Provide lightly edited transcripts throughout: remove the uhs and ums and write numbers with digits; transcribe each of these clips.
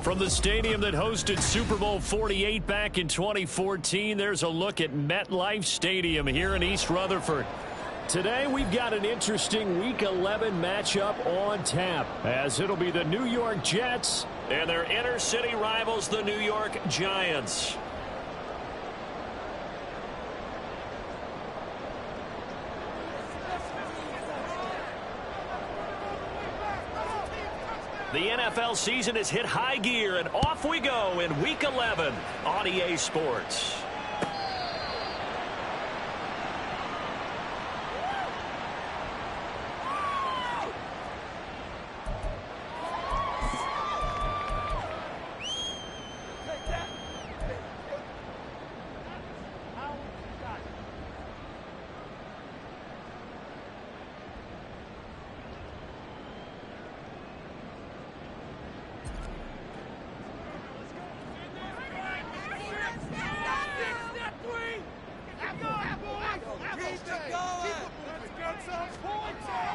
From the stadium that hosted Super Bowl 48 back in 2014, there's a look at MetLife Stadium here in East Rutherford. Today, we've got an interesting Week 11 matchup on tap, as it'll be the New York Jets and their inner-city rivals, the New York Giants. The NFL season has hit high gear, and off we go in Week 11 on EA Sports.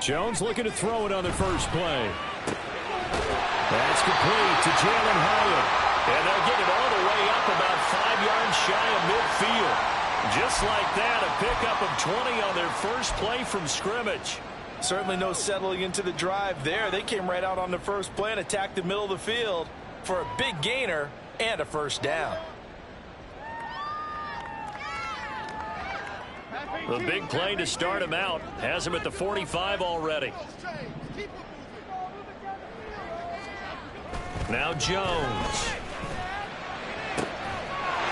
Jones looking to throw it on the first play. That's complete to Jalen Hyatt. And they'll get it all the way up about 5 yards shy of midfield. Just like that, a pickup of 20 on their first play from scrimmage. Certainly no settling into the drive there. They came right out on the first play and attacked the middle of the field for a big gainer and a first down. The big play to start him out has him at the 45 already. Now Jones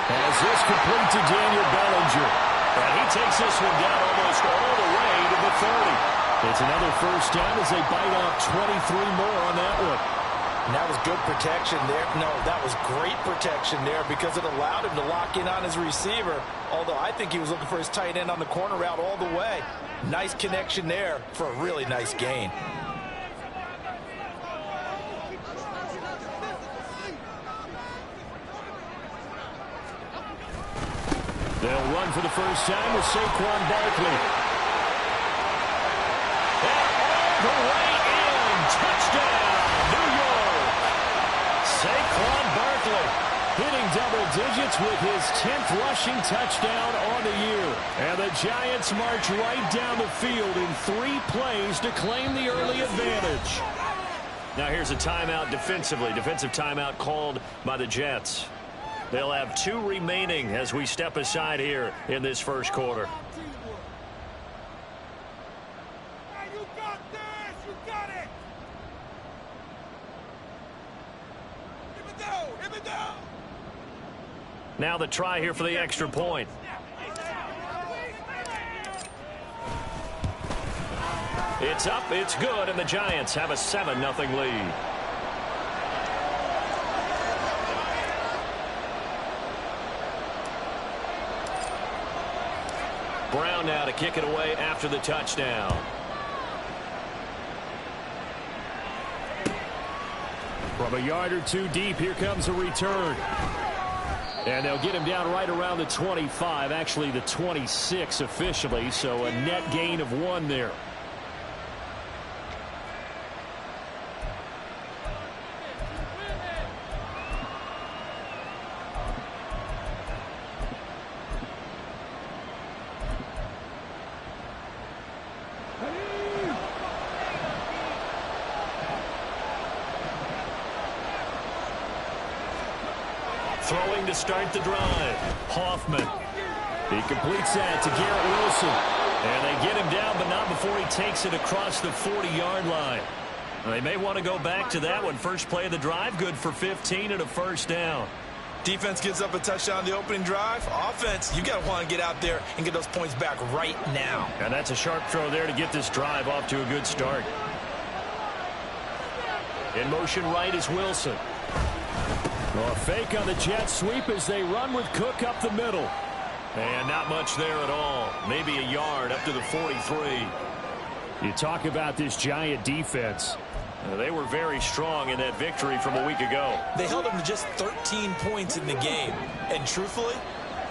has this complete to Daniel Bellinger, and he takes this one down almost all the way to the 30. It's another first down as they bite off 23 more on that one. And that was good protection there. No, that was great protection there because it allowed him to lock in on his receiver. Although I think he was looking for his tight end on the corner route all the way. Nice connection there for a really nice gain. They'll run for the first time with Saquon Barkley. And all the way in. Touchdown, New York. Saquon Barkley hitting double digits with his 10th rushing touchdown on the year. And the Giants march right down the field in 3 plays to claim the early advantage. Now here's a timeout defensively. Defensive timeout called by the Jets. They'll have 2 remaining as we step aside here in this first quarter. Now the try here for the extra point. It's up, it's good, and the Giants have a 7-0 lead. Brown now to kick it away after the touchdown. From a yard or 2 deep, here comes a return. And they'll get him down right around the 25, actually the 26 officially, so a net gain of 1 there. Throwing to start the drive. Hoffman. He completes that to Garrett Wilson. And they get him down, but not before he takes it across the 40-yard line. They may want to go back to that one. First play of the drive, good for 15 and a first down. Defense gives up a touchdown the opening drive. Offense, you got to want to get out there and get those points back right now. And that's a sharp throw there to get this drive off to a good start. In motion right is Wilson. Well, a fake on the jet sweep as they run with Cook up the middle. And not much there at all. Maybe a yard up to the 43. You talk about this Giant defense. They were very strong in that victory from a week ago. They held them to just 13 points in the game. And truthfully,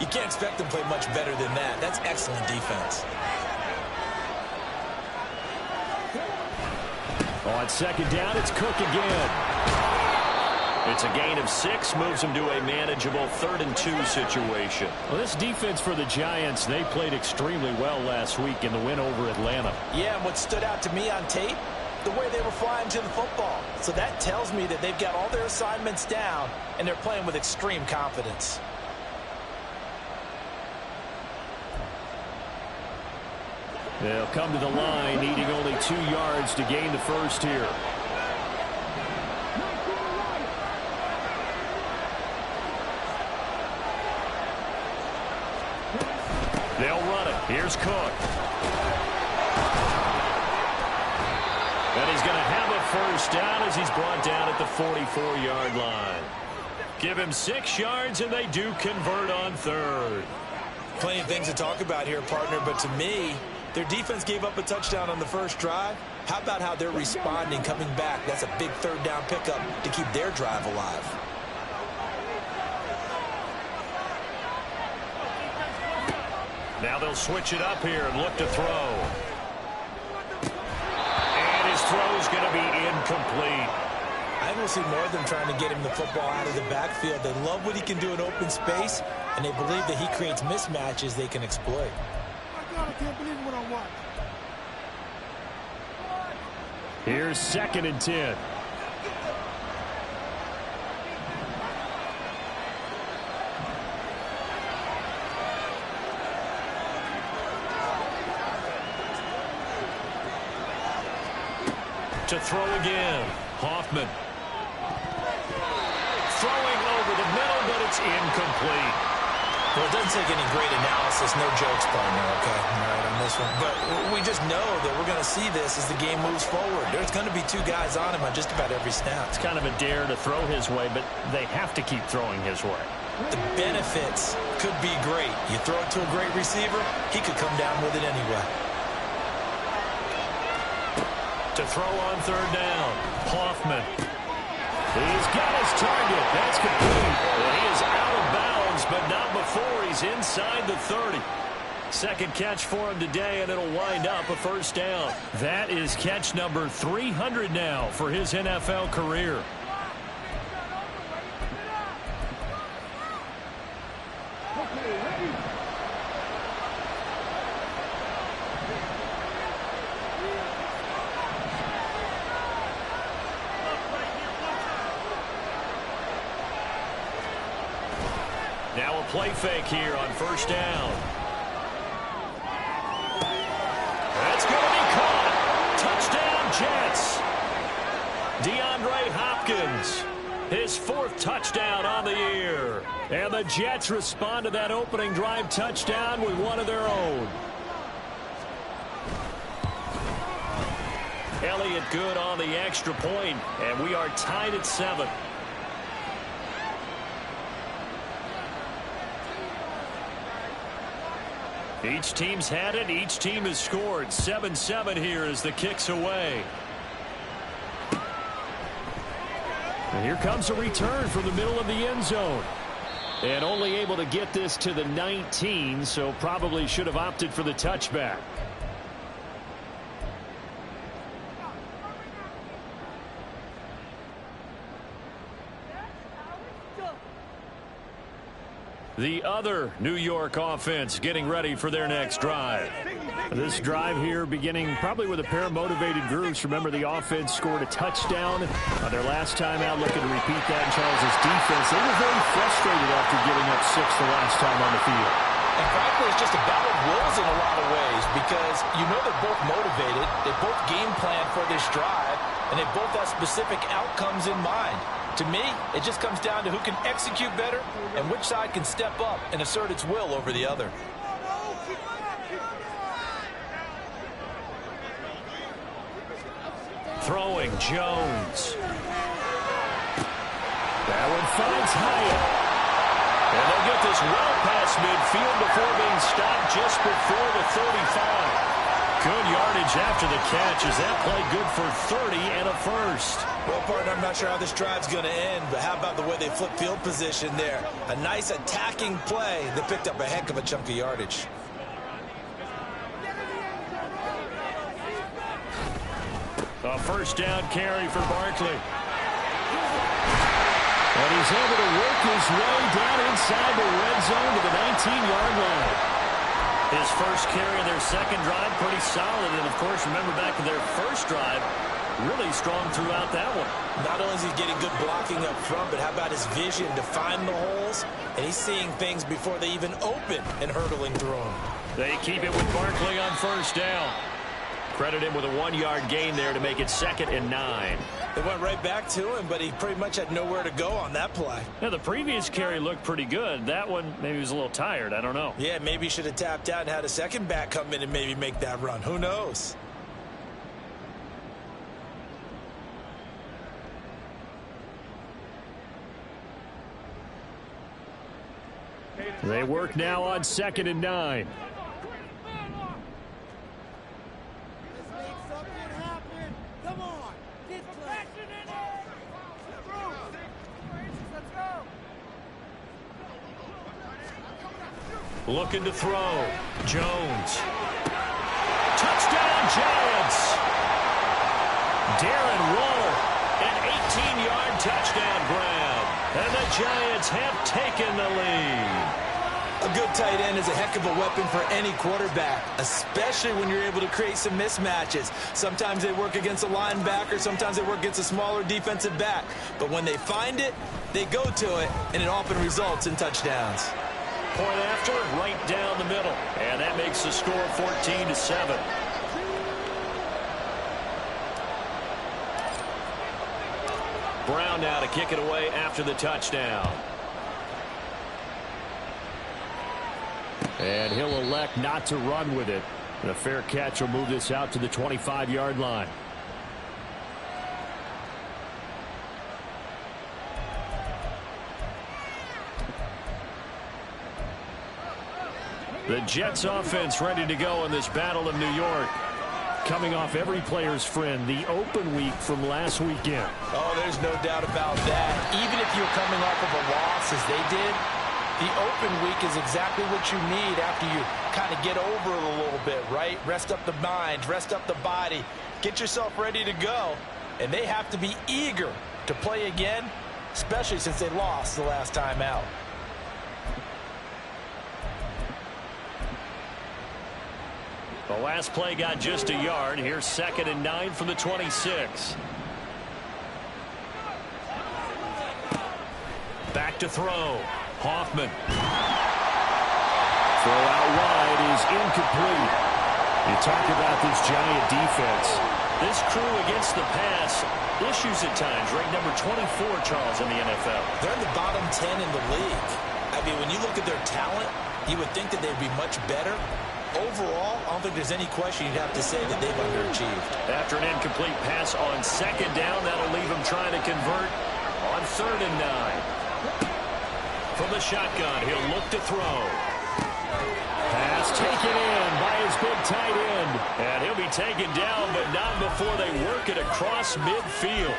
you can't expect them to play much better than that. That's excellent defense. On second down, it's Cook again. It's It's a gain of 6, moves them to a manageable 3rd and 2 situation. Well, this defense for the Giants, they played extremely well last week in the win over Atlanta. Yeah, and what stood out to me on tape, the way they were flying to the football. So that tells me that they've got all their assignments down, and they're playing with extreme confidence. They'll come to the line, needing only 2 yards to gain the first here. They'll run it. Here's Cook. And he's going to have a first down as he's brought down at the 44-yard line. Give him 6 yards, and they do convert on 3rd. Plenty of things to talk about here, partner, but to me, their defense gave up a touchdown on the first drive. How about how they're responding, coming back? That's a big 3rd down pickup to keep their drive alive. Now they'll switch it up here and look to throw. And his throw's going to be incomplete. I will see more of them trying to get him the football out of the backfield. They love what he can do in open space, and they believe that he creates mismatches they can exploit. I can't believe what I watch. Here's 2nd and 10. To throw again. Hoffman. Throwing over the middle, but it's incomplete. Well, it doesn't take any great analysis. No jokes, partner, okay? All right, on this one. But we just know that we're going to see this as the game moves forward. There's going to be 2 guys on him on just about every snap. It's kind of a dare to throw his way, but they have to keep throwing his way. The benefits could be great. You throw it to a great receiver, he could come down with it anyway. To throw on 3rd down. Hoffman. He's got his target. That's complete. And he is out of bounds, but not before he's inside the 30. Second catch for him today, and it'll wind up a first down. That is catch number 300 now for his NFL career. Now a play fake here on first down. That's going to be caught. Touchdown, Jets. DeAndre Hopkins, his 4th touchdown on the year. And the Jets respond to that opening drive touchdown with one of their own. Elliott good on the extra point, and we are tied at 7. Each team's had it. Each team has scored. 7-7 here as the kick's away. And here comes a return from the middle of the end zone. And only able to get this to the 19, so probably should have opted for the touchback. The other New York offense getting ready for their next drive. This drive here beginning probably with a pair of motivated groups. Remember, the offense scored a touchdown on their last time out, looking to repeat that in Charles's defense. They were very frustrated after giving up 6 the last time on the field. And frankly, it's just a battle of wills in a lot of ways because you know they're both motivated. They both game plan for this drive, and they both have specific outcomes in mind. To me, it just comes down to who can execute better and which side can step up and assert its will over the other. Throwing Jones. That one finds Hyatt. And they'll get this well past midfield before being stopped just before the 35. Good yardage after the catch. Is that play good for 30 and a first? Well, partner, I'm not sure how this drive's going to end, but how about the way they flip field position there? A nice attacking play that picked up a heck of a chunk of yardage. A first down carry for Barkley. he's able to work his way down inside the red zone to the 19-yard line. His first carry of their second drive, pretty solid. And, of course, remember back to their first drive, really strong throughout that one. Not only is he getting good blocking up front, but how about his vision to find the holes? And he's seeing things before they even open and hurtling through them. They keep it with Barkley on first down. Credit him with a 1-yard gain there to make it 2nd and 9. They went right back to him, but he pretty much had nowhere to go on that play. Now, the previous carry looked pretty good. That one, maybe he was a little tired. I don't know. Yeah, maybe he should have tapped out and had a second back come in and maybe make that run. Who knows? They work now on 2nd and 9. Looking to throw. Jones. Touchdown, Giants. Darren Waller, an 18-yard touchdown grab. And the Giants have taken the lead. A good tight end is a heck of a weapon for any quarterback, especially when you're able to create some mismatches. Sometimes they work against a linebacker, sometimes they work against a smaller defensive back. But when they find it, they go to it, and it often results in touchdowns. Point after, right down the middle. And that makes the score 14-7. Brown now to kick it away after the touchdown. And he'll elect not to run with it. And a fair catch will move this out to the 25-yard line. The Jets offense ready to go in this battle of New York. Coming off every player's friend, the open week from last weekend. Oh, there's no doubt about that. Even if you're coming off of a loss as they did, the open week is exactly what you need after you kind of get over it a little bit, right? Rest up the mind, rest up the body, get yourself ready to go. And they have to be eager to play again, especially since they lost the last time out. The last play got just a yard. Here's 2nd and 9 from the 26. Back to throw. Hoffman. Throw out wide is incomplete. You talk about this Giant defense. This crew against the pass, issues at times. Ranked number 24, Charles, in the NFL. They're in the bottom 10 in the league. I mean, when you look at their talent, you would think that they'd be much better. Overall, I don't think there's any question you'd have to say that they've underachieved. After an incomplete pass on 2nd down, that'll leave him trying to convert on 3rd and 9. From the shotgun, he'll look to throw. Pass taken in by his big tight end. And he'll be taken down, but not before they work it across midfield.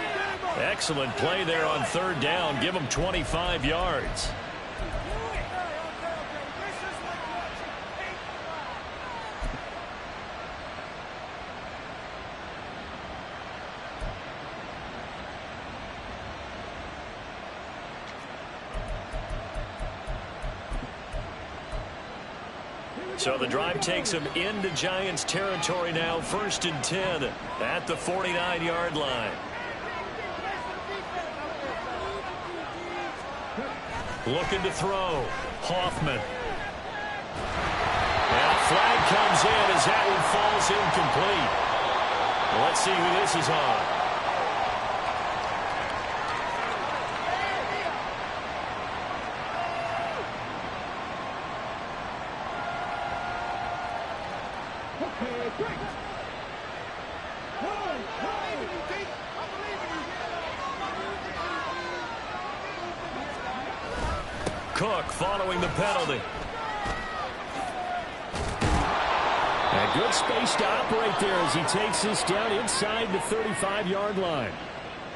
Excellent play there on 3rd down. Give him 25 yards. So the drive takes him into Giants territory now. 1st and 10 at the 49-yard line. Looking to throw. Hoffman. And a flag comes in as that one falls incomplete. Let's see who this is on. Cook following the penalty. A good space to operate there as he takes this down inside the 35-yard line.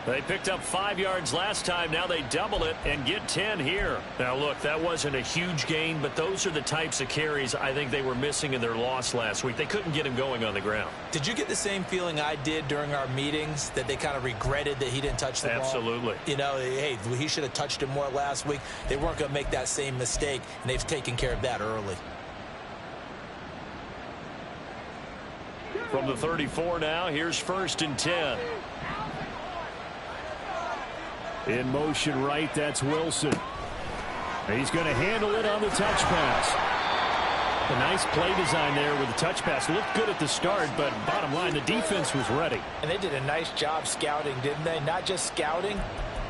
They picked up 5 yards last time. Now they double it and get 10 here. Now, look, that wasn't a huge gain, but those are the types of carries I think they were missing in their loss last week. They couldn't get him going on the ground. Did you get the same feeling I did during our meetings, that they kind of regretted that he didn't touch the ball? Absolutely. You know, hey, he should have touched it more last week. They weren't going to make that same mistake, and they've taken care of that early. From the 34 now, here's 1st and 10. In motion right, that's Wilson. He's going to handle it on the touch pass. A nice play design there with the touch pass. Looked good at the start, but bottom line, the defense was ready. And they did a nice job scouting, didn't they? Not just scouting,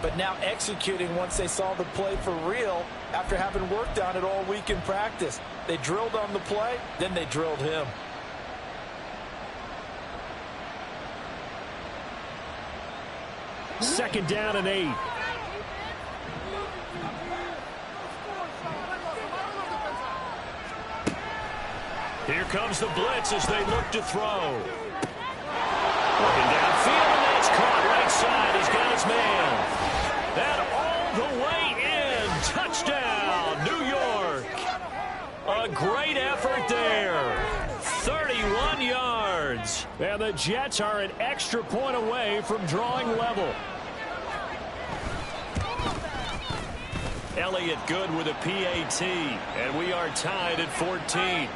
but now executing once they saw the play for real after having worked on it all week in practice. They drilled on the play, then they drilled him. Second down and 8. Here comes the blitz as they look to throw. Looking downfield, and that's caught right side. He's got his man. And all the way in. Touchdown, New York. A great effort there. 31 yards. And the Jets are an extra point away from drawing level. Elliott good with a PAT, and we are tied at 14.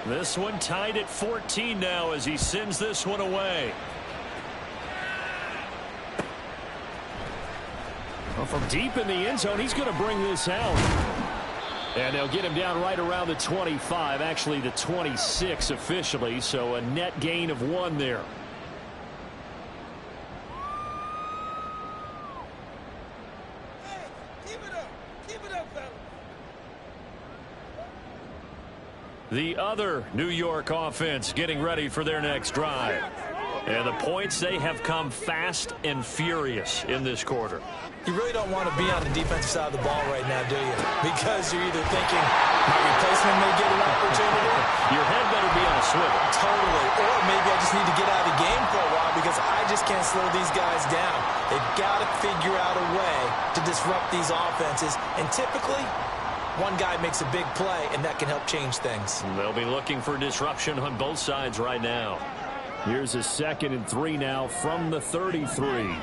This one tied at 14 now as he sends this one away. Well, from deep in the end zone, he's going to bring this out. And they'll get him down right around the 25, actually the 26 officially, so a net gain of 1 there. The other New York offense getting ready for their next drive. And the points, they have come fast and furious in this quarter. You really don't want to be on the defensive side of the ball right now, do you? Because you're either thinking, my replacement may get an opportunity. Your head better be on a swivel. Totally. Or maybe I just need to get out of the game for a while because I just can't slow these guys down. They've got to figure out a way to disrupt these offenses. And typically, one guy makes a big play, and that can help change things. They'll be looking for disruption on both sides right now. Here's a 2nd and 3 now from the 33.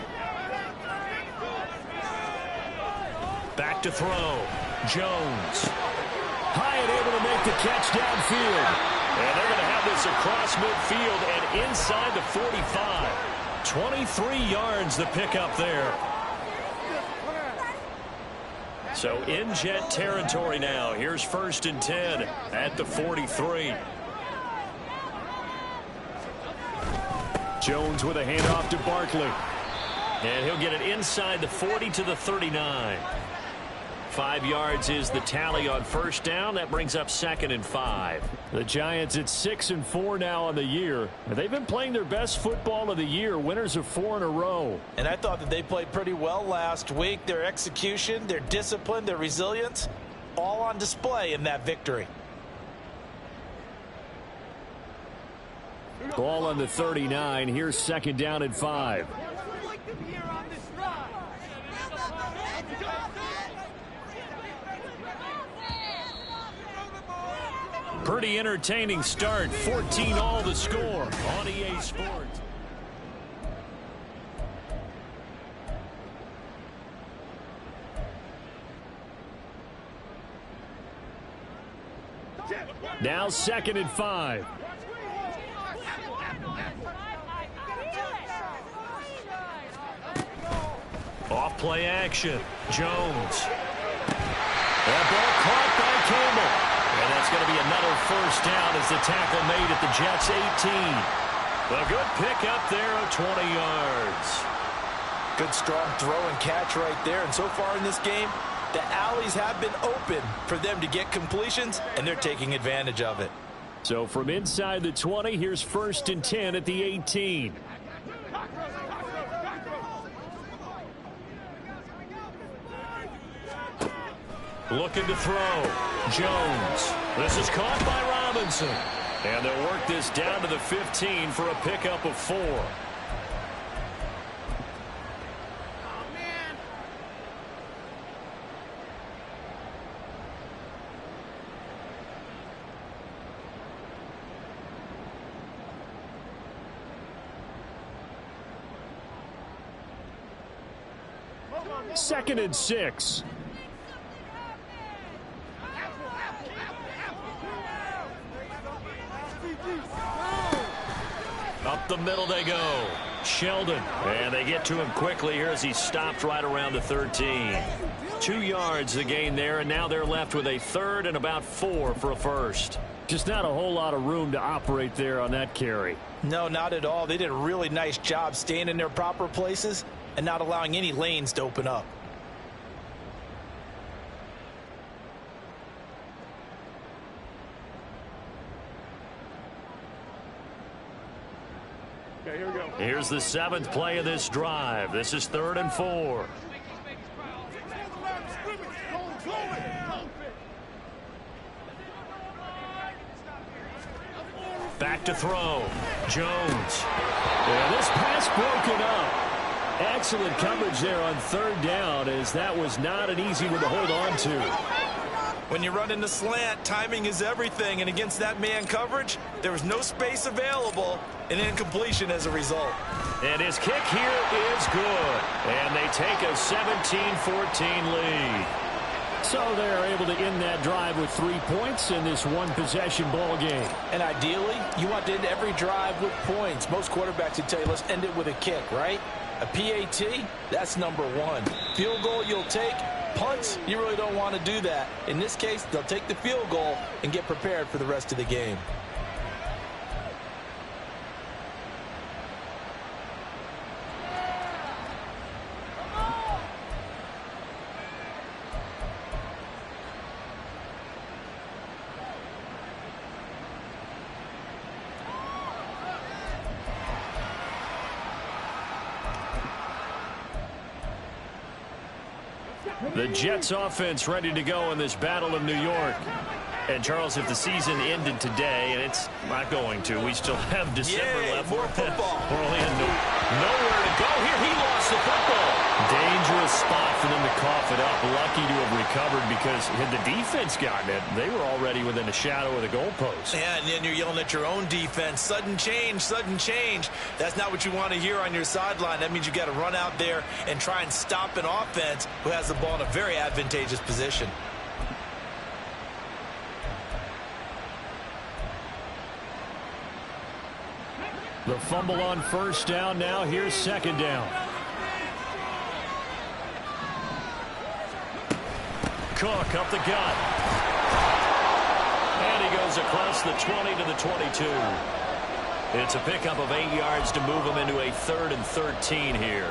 Back to throw. Jones. High and able to make the catch downfield. And they're going to have this across midfield and inside the 45. 23 yards the pickup there. So in Jet territory now. Here's 1st and 10 at the 43. Jones with a handoff to Barkley. And he'll get it inside the 40 to the 39. 5 yards is the tally on 1st down. That brings up 2nd and 5. The Giants at 6 and 4 now on the year. They've been playing their best football of the year. Winners of 4 in a row. And I thought that they played pretty well last week. Their execution, their discipline, their resilience, all on display in that victory. Ball on the 39. Here's 2nd down and 5. Pretty entertaining start. 14-all the score on EA Sports. Now 2nd and 5. Off play action. Jones. That ball caught by Campbell. And that's going to be another 1st down as the tackle made at the Jets' 18. A good pickup there of 20 yards. Good strong throw and catch right there. And so far in this game, the alleys have been open for them to get completions, and they're taking advantage of it. So from inside the 20, here's 1st and 10 at the 18. Looking to throw. Jones. This is caught by Robinson. And they'll work this down to the 15 for a pickup of 4. Second and 6. Up the middle they go. Sheldon. And they get to him quickly here as he stopped right around the 13. 2 yards the gain there, and now they're left with a third and about 4 for a first. Just not a whole lot of room to operate there on that carry. No, not at all. They did a really nice job staying in their proper places and not allowing any lanes to open up. Okay, here we go. Here's the 7th play of this drive. This is 3rd and 4. Back to throw. Jones. Yeah, this pass broken up. Excellent coverage there on 3rd down, as that was not an easy one to hold on to. When you run in the slant, timing is everything, and against that man coverage, there was no space available, and incompletion as a result. And his kick here is good. And they take a 17-14 lead. So they're able to end that drive with 3 points in this one-possession ball game. And ideally, you want to end every drive with points. Most quarterbacks would tell you, let's end it with a kick, right? A PAT, that's number 1. Field goal you'll take. Punts, you really don't want to do that. In this case, they'll take the field goal and get prepared for the rest of the game. The Jets offense ready to go in this Battle of New York. And, Charles, if the season ended today, and it's not going to, we still have December left. More football. We're only nowhere to go here. He lost the football. Dangerous spot for them to cough it up. Lucky to have recovered, because had the defense gotten it, they were already within a shadow of the goalpost. Yeah, and then you're yelling at your own defense. Sudden change, sudden change. That's not what you want to hear on your sideline. That means you got to run out there and try and stop an offense who has the ball in a very advantageous position. The fumble on 1st down. Now here's 2nd down. Cook up the gut. And he goes across the 20 to the 22. It's a pickup of 8 yards to move him into a 3rd and 13 here.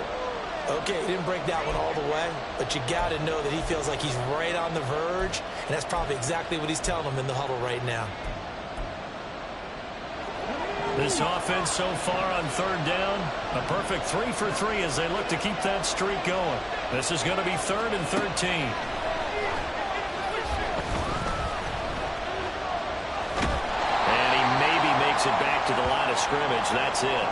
Okay, he didn't break that one all the way, but you got to know that he feels like he's right on the verge, and that's probably exactly what he's telling them in the huddle right now. This offense so far on 3rd down, a perfect 3 for 3 as they look to keep that streak going. This is going to be 3rd and 13. And he maybe makes it back to the line of scrimmage. That's it.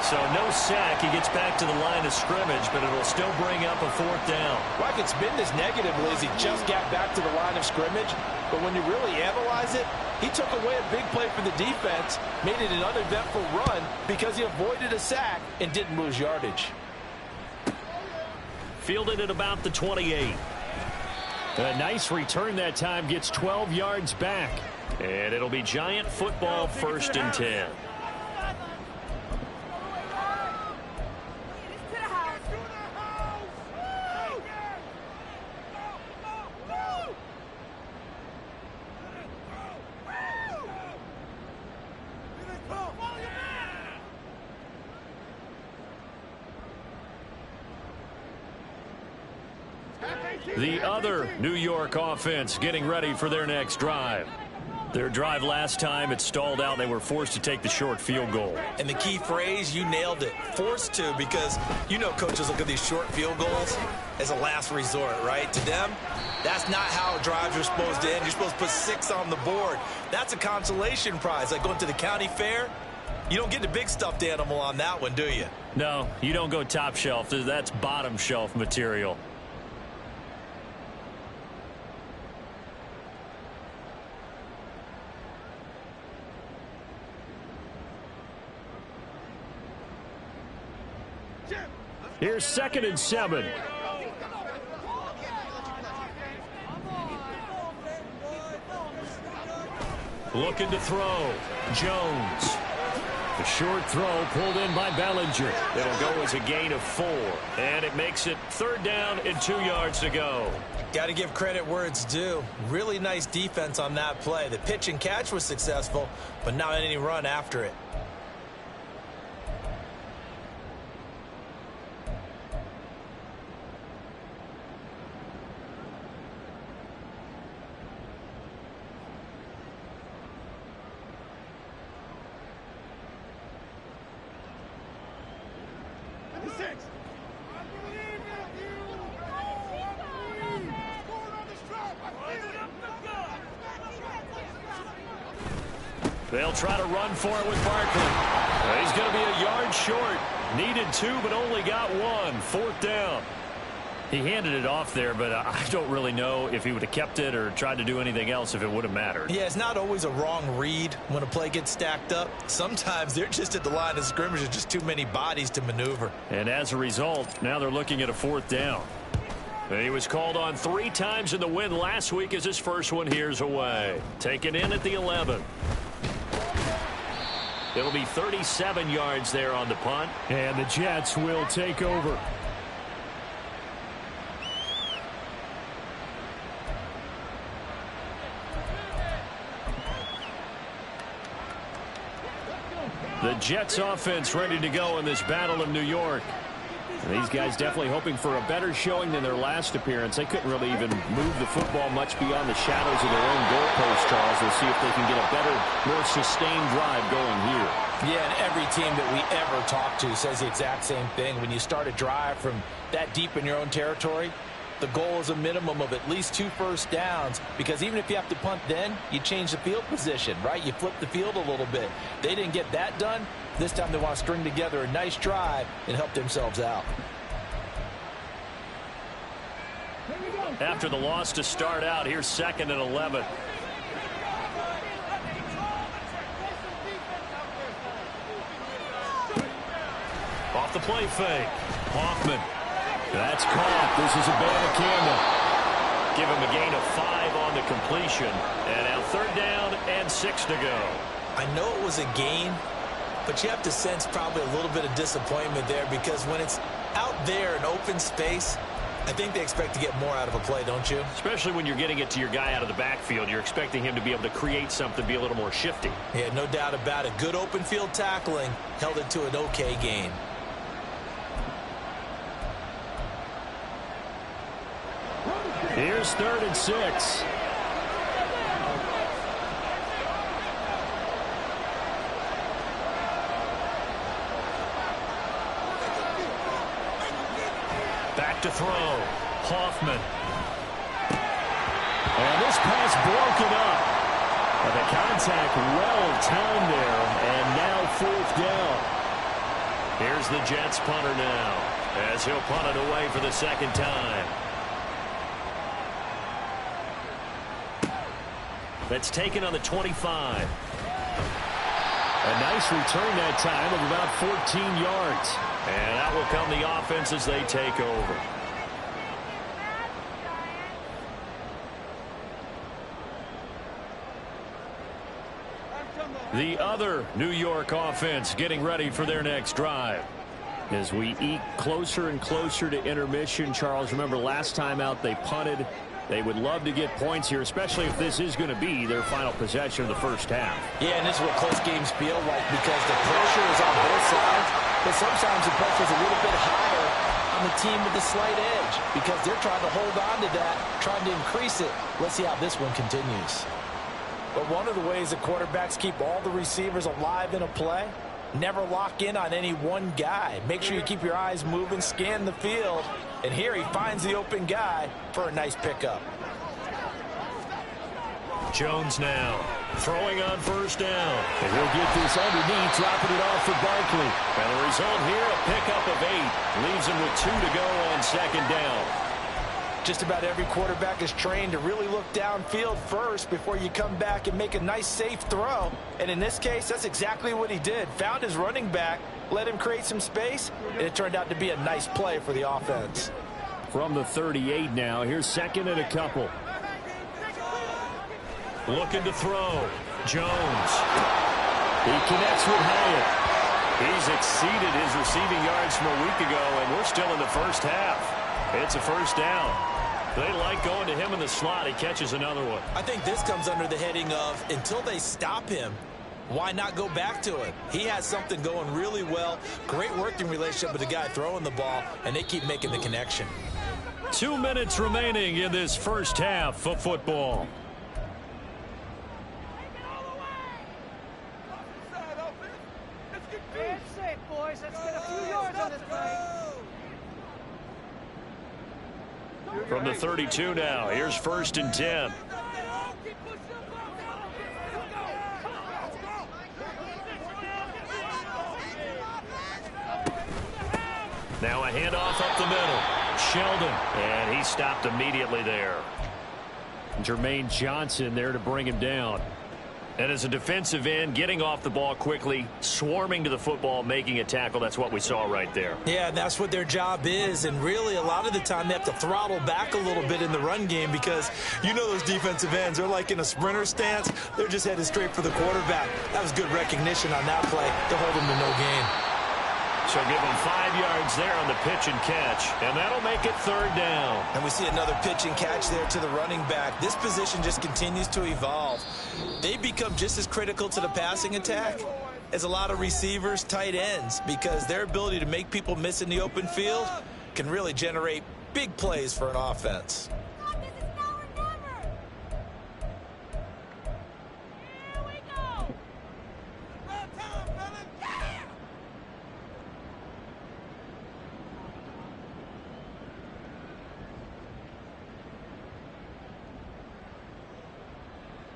So no sack. He gets back to the line of scrimmage, but it'll still bring up a 4th down. Well, I could spin this negatively as he just got back to the line of scrimmage, but when you really analyze it, he took away a big play for the defense, made it an uneventful run because he avoided a sack and didn't lose yardage. Fielded at about the 28. A nice return that time, gets 12 yards back. And it'll be Giant football, 1st and 10. The other New York offense getting ready for their next drive. Their drive last time, it stalled out. They were forced to take the short field goal. And the key phrase, you nailed it. Forced to, because you know coaches look at these short field goals as a last resort, right? To them, that's not how drives are supposed to end. You're supposed to put 6 on the board. That's a consolation prize. Like going to the county fair, you don't get the big stuffed animal on that one, do you? No, you don't go top shelf. That's bottom shelf material. Here's 2nd and 7. Looking to throw. Jones. The short throw pulled in by Bellinger. It'll go as a gain of 4. And it makes it 3rd down and 2 yards to go. Got to give credit where it's due. Really nice defense on that play. The pitch and catch was successful, but not any run after it. They'll try to run for it with Barkley. He's going to be a yard short. Needed 2, but only got 1. 4th down. He handed it off there, but I don't really know if he would have kept it or tried to do anything else if it would have mattered. Yeah, it's not always a wrong read when a play gets stacked up. Sometimes they're just at the line of scrimmage. There's just too many bodies to maneuver. And as a result, now they're looking at a 4th down. He was called on 3 times in the win last week as his first one here's away. Taken in at the 11. It'll be 37 yards there on the punt. And the Jets will take over. The Jets offense ready to go in this battle of New York. And these guys definitely hoping for a better showing than their last appearance. They couldn't really even move the football much beyond the shadows of their own goalpost, Charles. We'll see if they can get a better, more sustained drive going here. Yeah, and every team that we ever talk to says the exact same thing. When you start a drive from that deep in your own territory, the goal is a minimum of at least 2 first downs, because even if you have to punt then, you change the field position, right? You flip the field a little bit. They didn't get that done. This time they want to string together a nice drive and help themselves out. After the loss to start out, here's 2nd and 11. Off the play fake. Hoffman. That's caught. This is a Banacanda. Give him a gain of 5 on the completion. And now 3rd down and 6 to go. I know it was a gain, but you have to sense probably a little bit of disappointment there, because when it's out there in open space, I think they expect to get more out of a play, don't you? Especially when you're getting it to your guy out of the backfield. You're expecting him to be able to create something, be a little more shifty. Yeah, no doubt about it. Good open field tackling held it to an okay gain. Here's 3rd and 6. Back to throw. Hoffman. And this pass broken up. But the contact well timed there. And now 4th down. Here's the Jets punter now, as he'll punt it away for the 2nd time. That's taken on the 25. A nice return that time of about 14 yards. And that will come the offense as they take over. The other New York offense getting ready for their next drive. As we eat closer and closer to intermission, Charles, remember last time out they punted. They would love to get points here, especially if this is going to be their final possession of the first half. Yeah, and this is what close games feel like, because the pressure is on both sides, but sometimes the pressure is a little bit higher on the team with the slight edge, because they're trying to hold on to that, trying to increase it. Let's see how this one continues. But one of the ways that quarterbacks keep all the receivers alive in a play, never lock in on any one guy. Make sure you keep your eyes moving, scan the field. And here he finds the open guy for a nice pickup. Jones now throwing on first down. And he'll get this underneath, dropping it off for Barkley. And the result here, a pickup of 8. Leaves him with 2 to go on second down. Just about every quarterback is trained to really look downfield first before you come back and make a nice, safe throw. And in this case, that's exactly what he did. Found his running back, let him create some space, and it turned out to be a nice play for the offense. From the 38 now, here's second and a couple. Looking to throw. Jones. He connects with Hyatt. He's exceeded his receiving yards from a week ago, and we're still in the first half. It's a first down. They like going to him in the slot. He catches another one. I think this comes under the heading of until they stop him, why not go back to it? He has something going really well. Great working relationship with the guy throwing the ball, and they keep making the connection. 2 minutes remaining in this first half of football. From the 32 now, here's first and 10. Now a handoff up the middle. Sheldon, and he stopped immediately there. Jermaine Johnson there to bring him down. And as a defensive end, getting off the ball quickly, swarming to the football, making a tackle, that's what we saw right there. Yeah, that's what their job is, and really a lot of the time they have to throttle back a little bit in the run game because you know those defensive ends, they're like in a sprinter stance. They're just headed straight for the quarterback. That was good recognition on that play to hold them to no gain. So give him 5 yards there on the pitch and catch, and that'll make it third down. And we see another pitch and catch there to the running back. This position just continues to evolve. They become just as critical to the passing attack as a lot of receivers, tight ends, because their ability to make people miss in the open field can really generate big plays for an offense.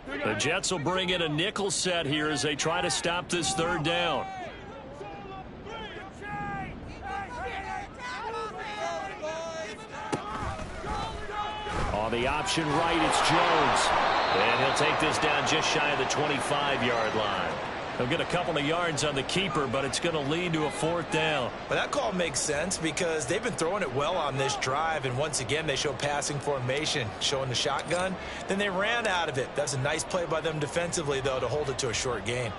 The Jets will bring in a nickel set here as they try to stop this third down. On the option right, it's Jones. And he'll take this down just shy of the 25-yard line. He'll get a couple of yards on the keeper, but it's going to lead to a fourth down. Well, that call makes sense because they've been throwing it well on this drive, and once again they show passing formation, showing the shotgun. Then they ran out of it. That's a nice play by them defensively, though, to hold it to a short gain.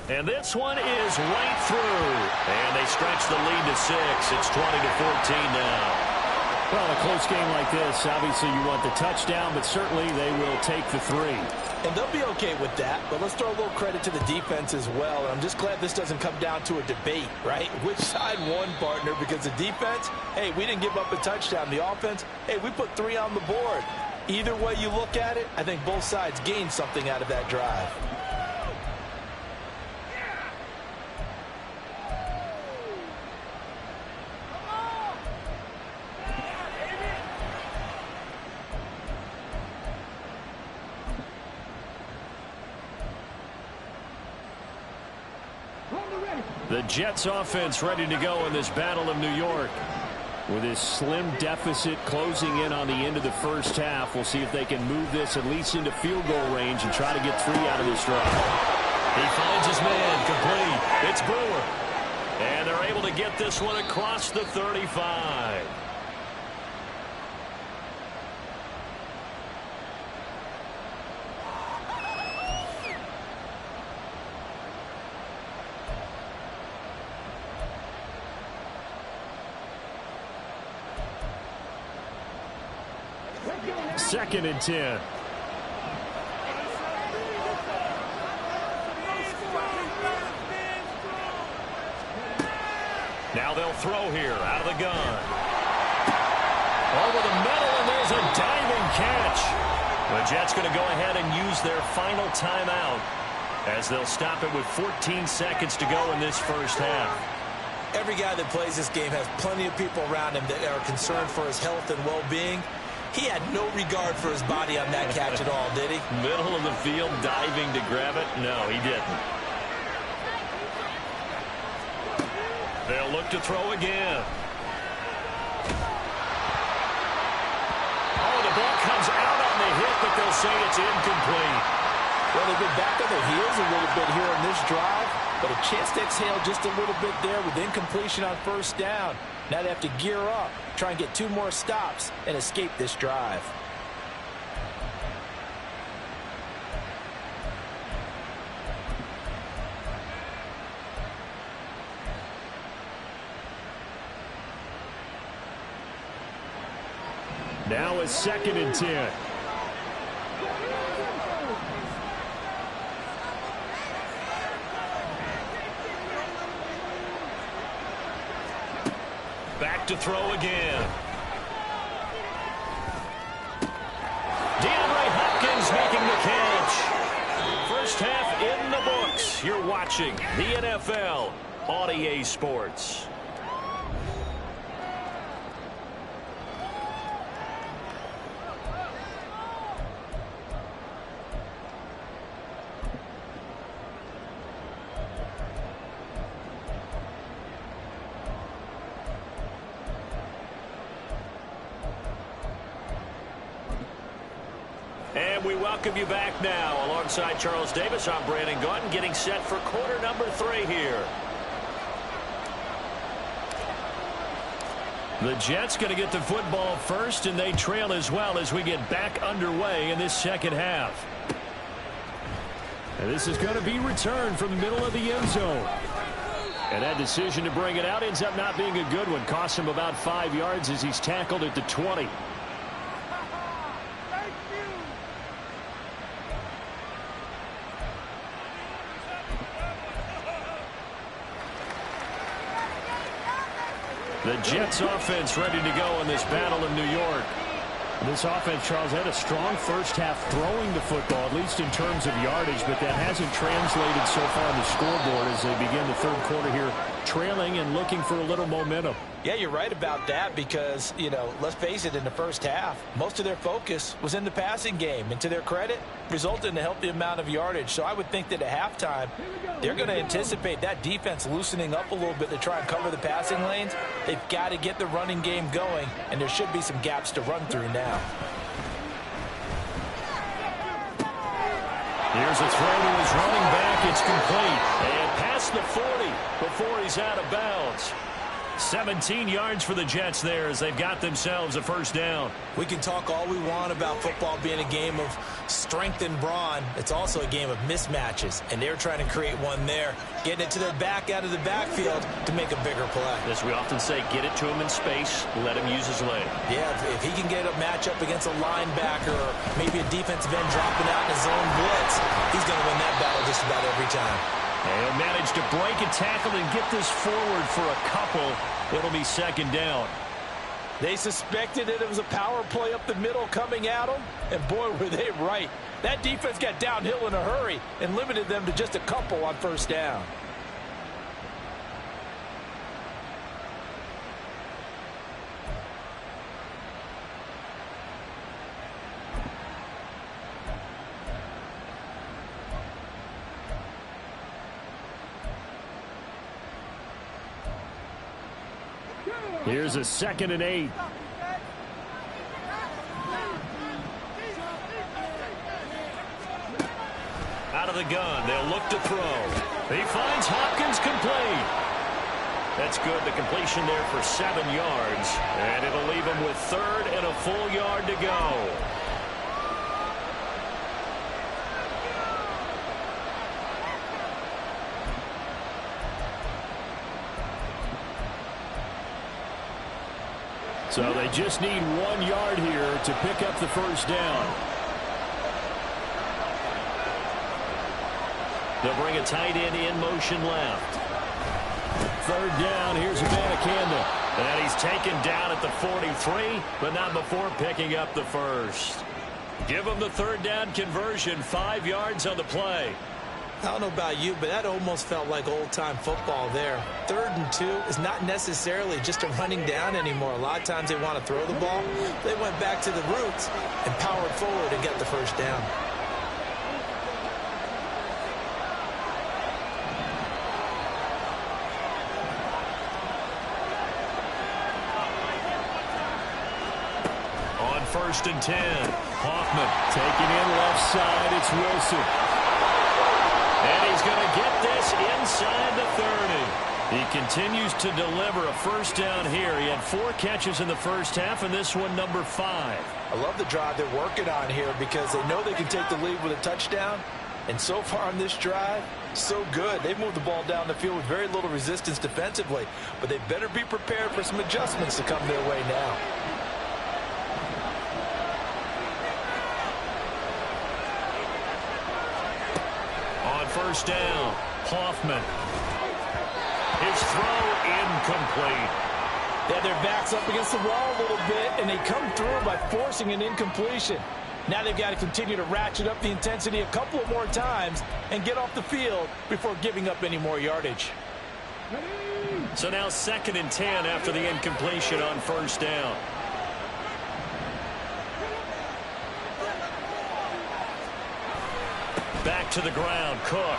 And this one is right through. And they stretch the lead to 6. It's 20-14 now. Well, a close game like this, obviously you want the touchdown, but certainly they will take the 3. And they'll be okay with that, but let's throw a little credit to the defense as well. And I'm just glad this doesn't come down to a debate, right? Which side won, partner? Because the defense, hey, we didn't give up a touchdown. The offense, hey, we put 3 on the board. Either way you look at it, I think both sides gained something out of that drive. The Jets offense ready to go in this Battle of New York. With this slim deficit closing in on the end of the first half, we'll see if they can move this at least into field goal range and try to get 3 out of this drive. He finds his man, complete. It's Brewer. And they're able to get this one across the 35. Second and 10. Now they'll throw here out of the gun. Over the middle, and there's a diving catch. The Jets going to go ahead and use their final timeout as they'll stop it with 14 seconds to go in this first half. Every guy that plays this game has plenty of people around him that are concerned for his health and well-being. He had no regard for his body on that catch at all, did he? Middle of the field, diving to grab it? No, he didn't. They'll look to throw again. Oh, the ball comes out on the hit, but they'll say it's incomplete. Well, they've been back on their heels a little bit here in this drive, but a chance to exhale just a little bit there with incompletion on first down. Now they have to gear up, try and get 2 more stops, and escape this drive. Now it's 2nd and 10. Back to throw again. DeAndre Hopkins making the catch. First half in the books. You're watching the NFL on EA Sports. And we welcome you back now. Alongside Charles Davis, I'm Brandon Gaudin, getting set for quarter number 3 here. The Jets going to get the football first, and they trail as well as we get back underway in this second half. And this is going to be returned from the middle of the end zone. And that decision to bring it out ends up not being a good one. Costs him about 5 yards as he's tackled at the 20. The Jets offense ready to go in this battle in New York. This offense, Charles, had a strong first half throwing the football, at least in terms of yardage, but that hasn't translated so far on the scoreboard as they begin the third quarter here, trailing and looking for a little momentum. Yeah, you're right about that because, you know, let's face it, in the first half, most of their focus was in the passing game. And to their credit, resulted in a healthy amount of yardage. So I would think that at halftime, they're going to anticipate that defense loosening up a little bit to try and cover the passing lanes. They've got to get the running game going, and there should be some gaps to run through now. Here's a throw to his running back. It's complete. And past the 40 before he's out of bounds. 17 yards for the Jets there as they've got themselves a first down. We can talk all we want about football being a game of strength and brawn. It's also a game of mismatches, and they're trying to create one there, getting it to their back out of the backfield to make a bigger play. As we often say, get it to him in space, let him use his leg. Yeah, if he can get a matchup against a linebacker or maybe a defensive end dropping out in his own blitz, he's going to win that battle just about every time. And he'll manage to break a tackle and get this forward for a couple. It'll be second down. They suspected that it was a power play up the middle coming at them, and boy, were they right. That defense got downhill in a hurry and limited them to just a couple on first down. Here's a 2nd and 8. Out of the gun, they'll look to throw. He finds Hopkins complete. That's good. The completion there for 7 yards. And it'll leave him with 3rd and a full yard to go. So they just need 1 yard here to pick up the first down. They'll bring a tight end in motion left. Third down, here's Abanikanda. And he's taken down at the 43, but not before picking up the first. Give him the third down conversion, 5 yards on the play. I don't know about you, but that almost felt like old-time football there. 3rd and 2 is not necessarily just a running down anymore. A lot of times they want to throw the ball. They went back to the roots and powered forward and got the first down. On 1st and 10, Hoffman Taking in left side, it's Wilson. And he's going to get this inside the 30. He continues to deliver a first down here. He had 4 catches in the first half, and this one number 5. I love the drive they're working on here because they know they can take the lead with a touchdown. And so far on this drive, so good. They've moved the ball down the field with very little resistance defensively. But they better be prepared for some adjustments to come their way now. On 1st down, Hoffman. His throw incomplete. Yeah, their back's up against the wall a little bit, and they come through by forcing an incompletion. Now they've got to continue to ratchet up the intensity a couple of more times and get off the field before giving up any more yardage. So now 2nd and 10 after the incompletion on 1st down. Back to the ground, Cook.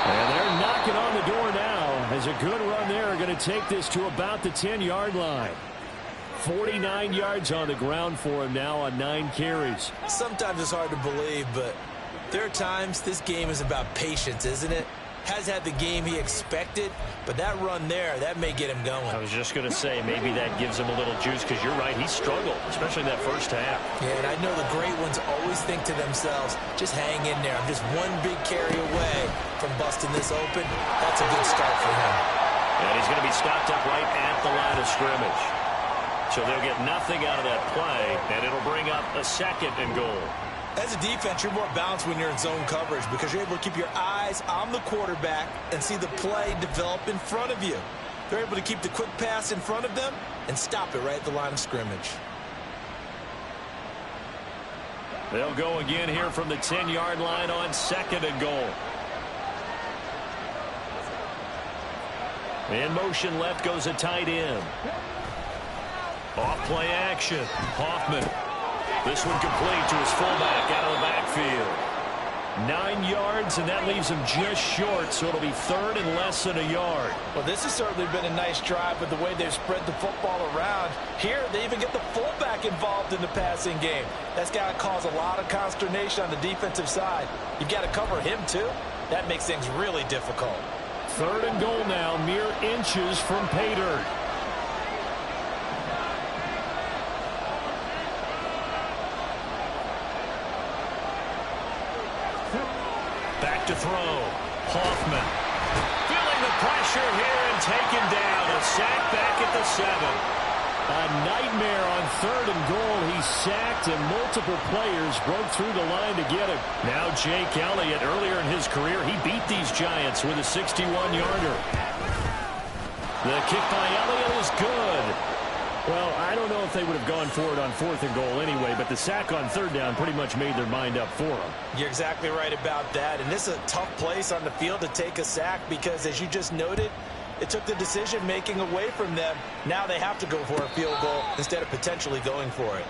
And they're knocking on the door now as a good run there are going to take this to about the 10-yard line. 49 yards on the ground for him now on 9 carries. Sometimes it's hard to believe, but there are times this game is about patience, isn't it? Has had the game he expected, but that run there, that may get him going. I was just going to say, maybe that gives him a little juice, because you're right, he struggled, especially in that first half. Yeah, and I know the great ones always think to themselves, just hang in there. I'm just one big carry away from busting this open. That's a good start for him. And he's going to be stopped up right at the line of scrimmage. So they'll get nothing out of that play, and it'll bring up a 2nd and goal. As a defense, you're more balanced when you're in zone coverage because you're able to keep your eyes on the quarterback and see the play develop in front of you. They're able to keep the quick pass in front of them and stop it right at the line of scrimmage. They'll go again here from the 10-yard line on 2nd and goal. In motion left goes a tight end. Off play action. Hoffman. This one complete to his fullback out of the backfield. 9 yards, and that leaves him just short, so it'll be 3rd and less than a yard. Well, this has certainly been a nice drive with the way they've spread the football around. Here, they even get the fullback involved in the passing game. That's got to cause a lot of consternation on the defensive side. You've got to cover him, too. That makes things really difficult. 3rd and goal now, mere inches from pay dirt. Back to throw. Hoffman. Feeling the pressure here and taken down. A sack back at the 7. A nightmare on 3rd and goal. He's sacked, and multiple players broke through the line to get him. Now Jake Elliott, earlier in his career, he beat these Giants with a 61-yarder. The kick by Elliott is good. Well, I don't know if they would have gone for it on 4th and goal anyway, but the sack on 3rd down pretty much made their mind up for them. You're exactly right about that, and this is a tough place on the field to take a sack because, as you just noted, it took the decision-making away from them. Now they have to go for a field goal instead of potentially going for it.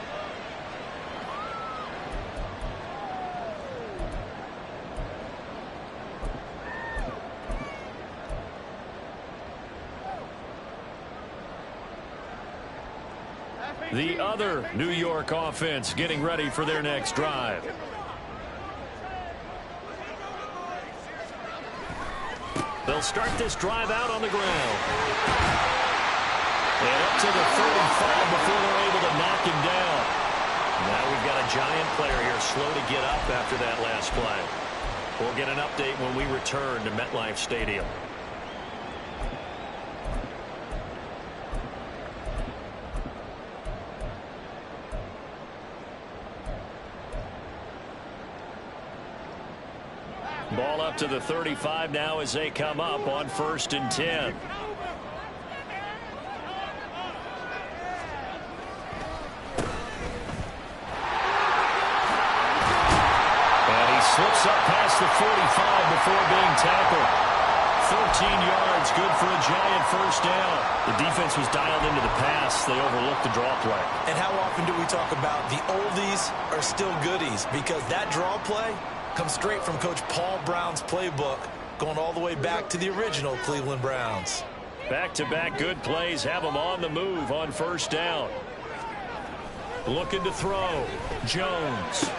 The other New York offense getting ready for their next drive. They'll start this drive out on the ground. And up to the 35 before they're able to knock him down. Now we've got a Giant player here slow to get up after that last play. We'll get an update when we return to MetLife Stadium. Ball up to the 35 now as they come up on 1st and 10. Slips up past the 45 before being tackled. 13 yards, good for a Giant first down. The defense was dialed into the pass. They overlooked the draw play. And how often do we talk about the oldies are still goodies? Because that draw play comes straight from Coach Paul Brown's playbook, going all the way back to the original Cleveland Browns. Back-to-back good plays have them on the move on 1st down. Looking to throw. Jones.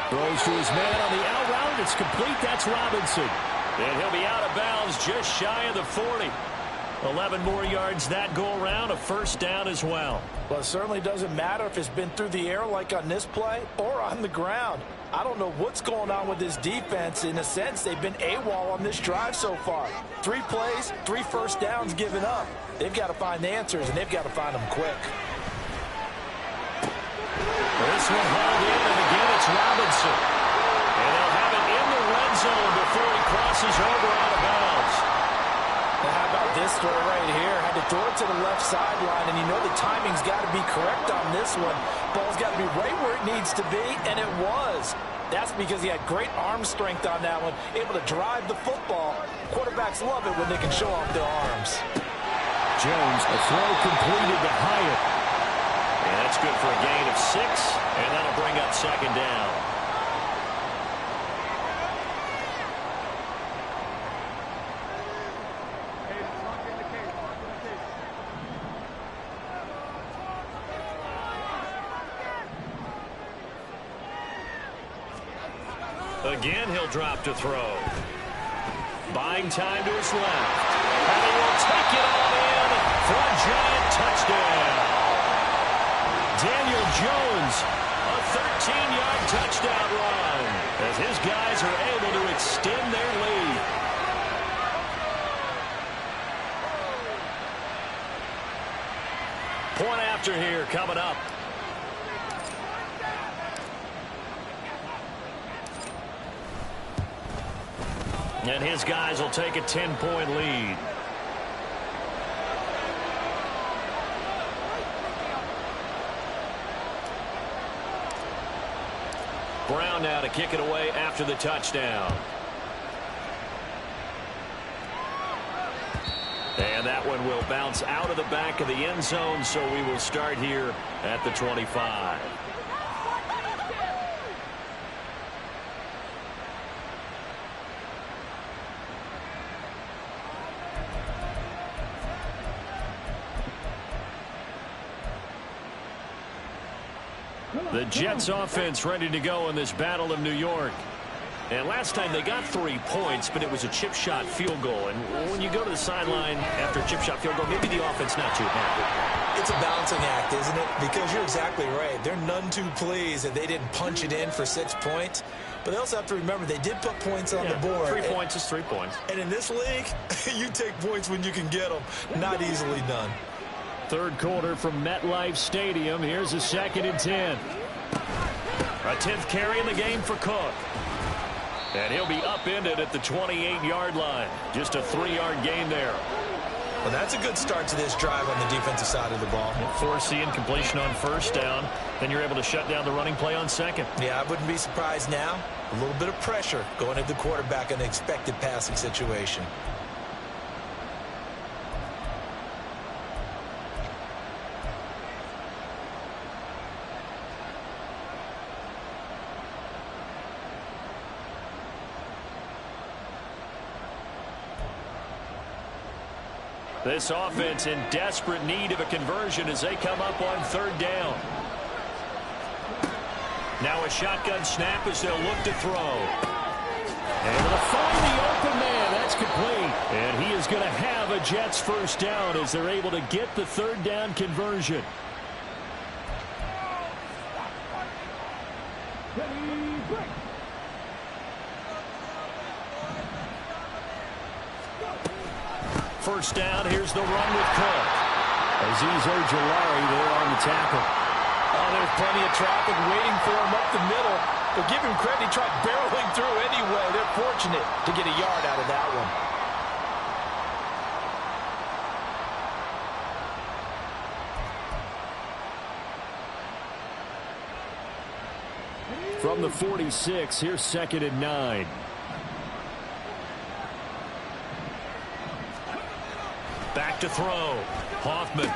Throws to his man on the out route. It's complete. That's Robinson. And he'll be out of bounds just shy of the 40. 11 more yards that go around. A first down as well. Well, it certainly doesn't matter if it's been through the air like on this play or on the ground. I don't know what's going on with this defense. In a sense, they've been AWOL on this drive so far. 3 plays, 3 first downs given up. They've got to find the answers, and they've got to find them quick. This one hauled in, and again it's Robinson. And they'll have it in the red zone before he crosses over out of bounds. Now how about this throw right here? Had to throw it to the left sideline, and you know the timing's got to be correct on this one. Ball's got to be right where it needs to be, and it was. That's because he had great arm strength on that one, able to drive the football. Quarterbacks love it when they can show off their arms. Jones, a throw completed to Hyatt. And that's good for a gain of 6, and that'll bring up 2nd down. Again, he'll drop to throw. Buying time to his left. And he will take it all in for a Giant touchdown. Daniel Jones, a 13-yard touchdown run, as his guys are able to extend their lead. Point after here coming up. And his guys will take a 10-point lead. Brown now to kick it away after the touchdown. And that one will bounce out of the back of the end zone, so we will start here at the 25. The Jets offense ready to go in this Battle of New York. And last time they got 3 points, but it was a chip shot field goal. And when you go to the sideline after a chip shot field goal, maybe the offense not too happy. It's a balancing act, isn't it? Because you're exactly right. They're none too pleased that they didn't punch it in for 6 points. But they also have to remember they did put points on the board. 3 points is 3 points. And in this league, you take points when you can get them. Not easily done. Third quarter from MetLife Stadium. Here's a 2nd and 10. A 10th carry in the game for Cook. And he'll be upended at the 28-yard line. Just a 3-yard gain there. Well, that's a good start to this drive on the defensive side of the ball. Forcing completion on 1st down. Then you're able to shut down the running play on 2nd. Yeah, I wouldn't be surprised now. A little bit of pressure going at the quarterback in an expected passing situation. This offense in desperate need of a conversion as they come up on 3rd down. Now a shotgun snap as they'll look to throw. Able to find the open man. That's complete. And he is going to have a Jets first down as they're able to get the 3rd down conversion. First down, here's the run with Cook. Azeez Ojulari there on the tackle. Oh, there's plenty of traffic waiting for him up the middle. But give him credit, he tried barreling through anyway. They're fortunate to get a yard out of that one. From the 46, here's 2nd and 9. Back to throw. Hoffman.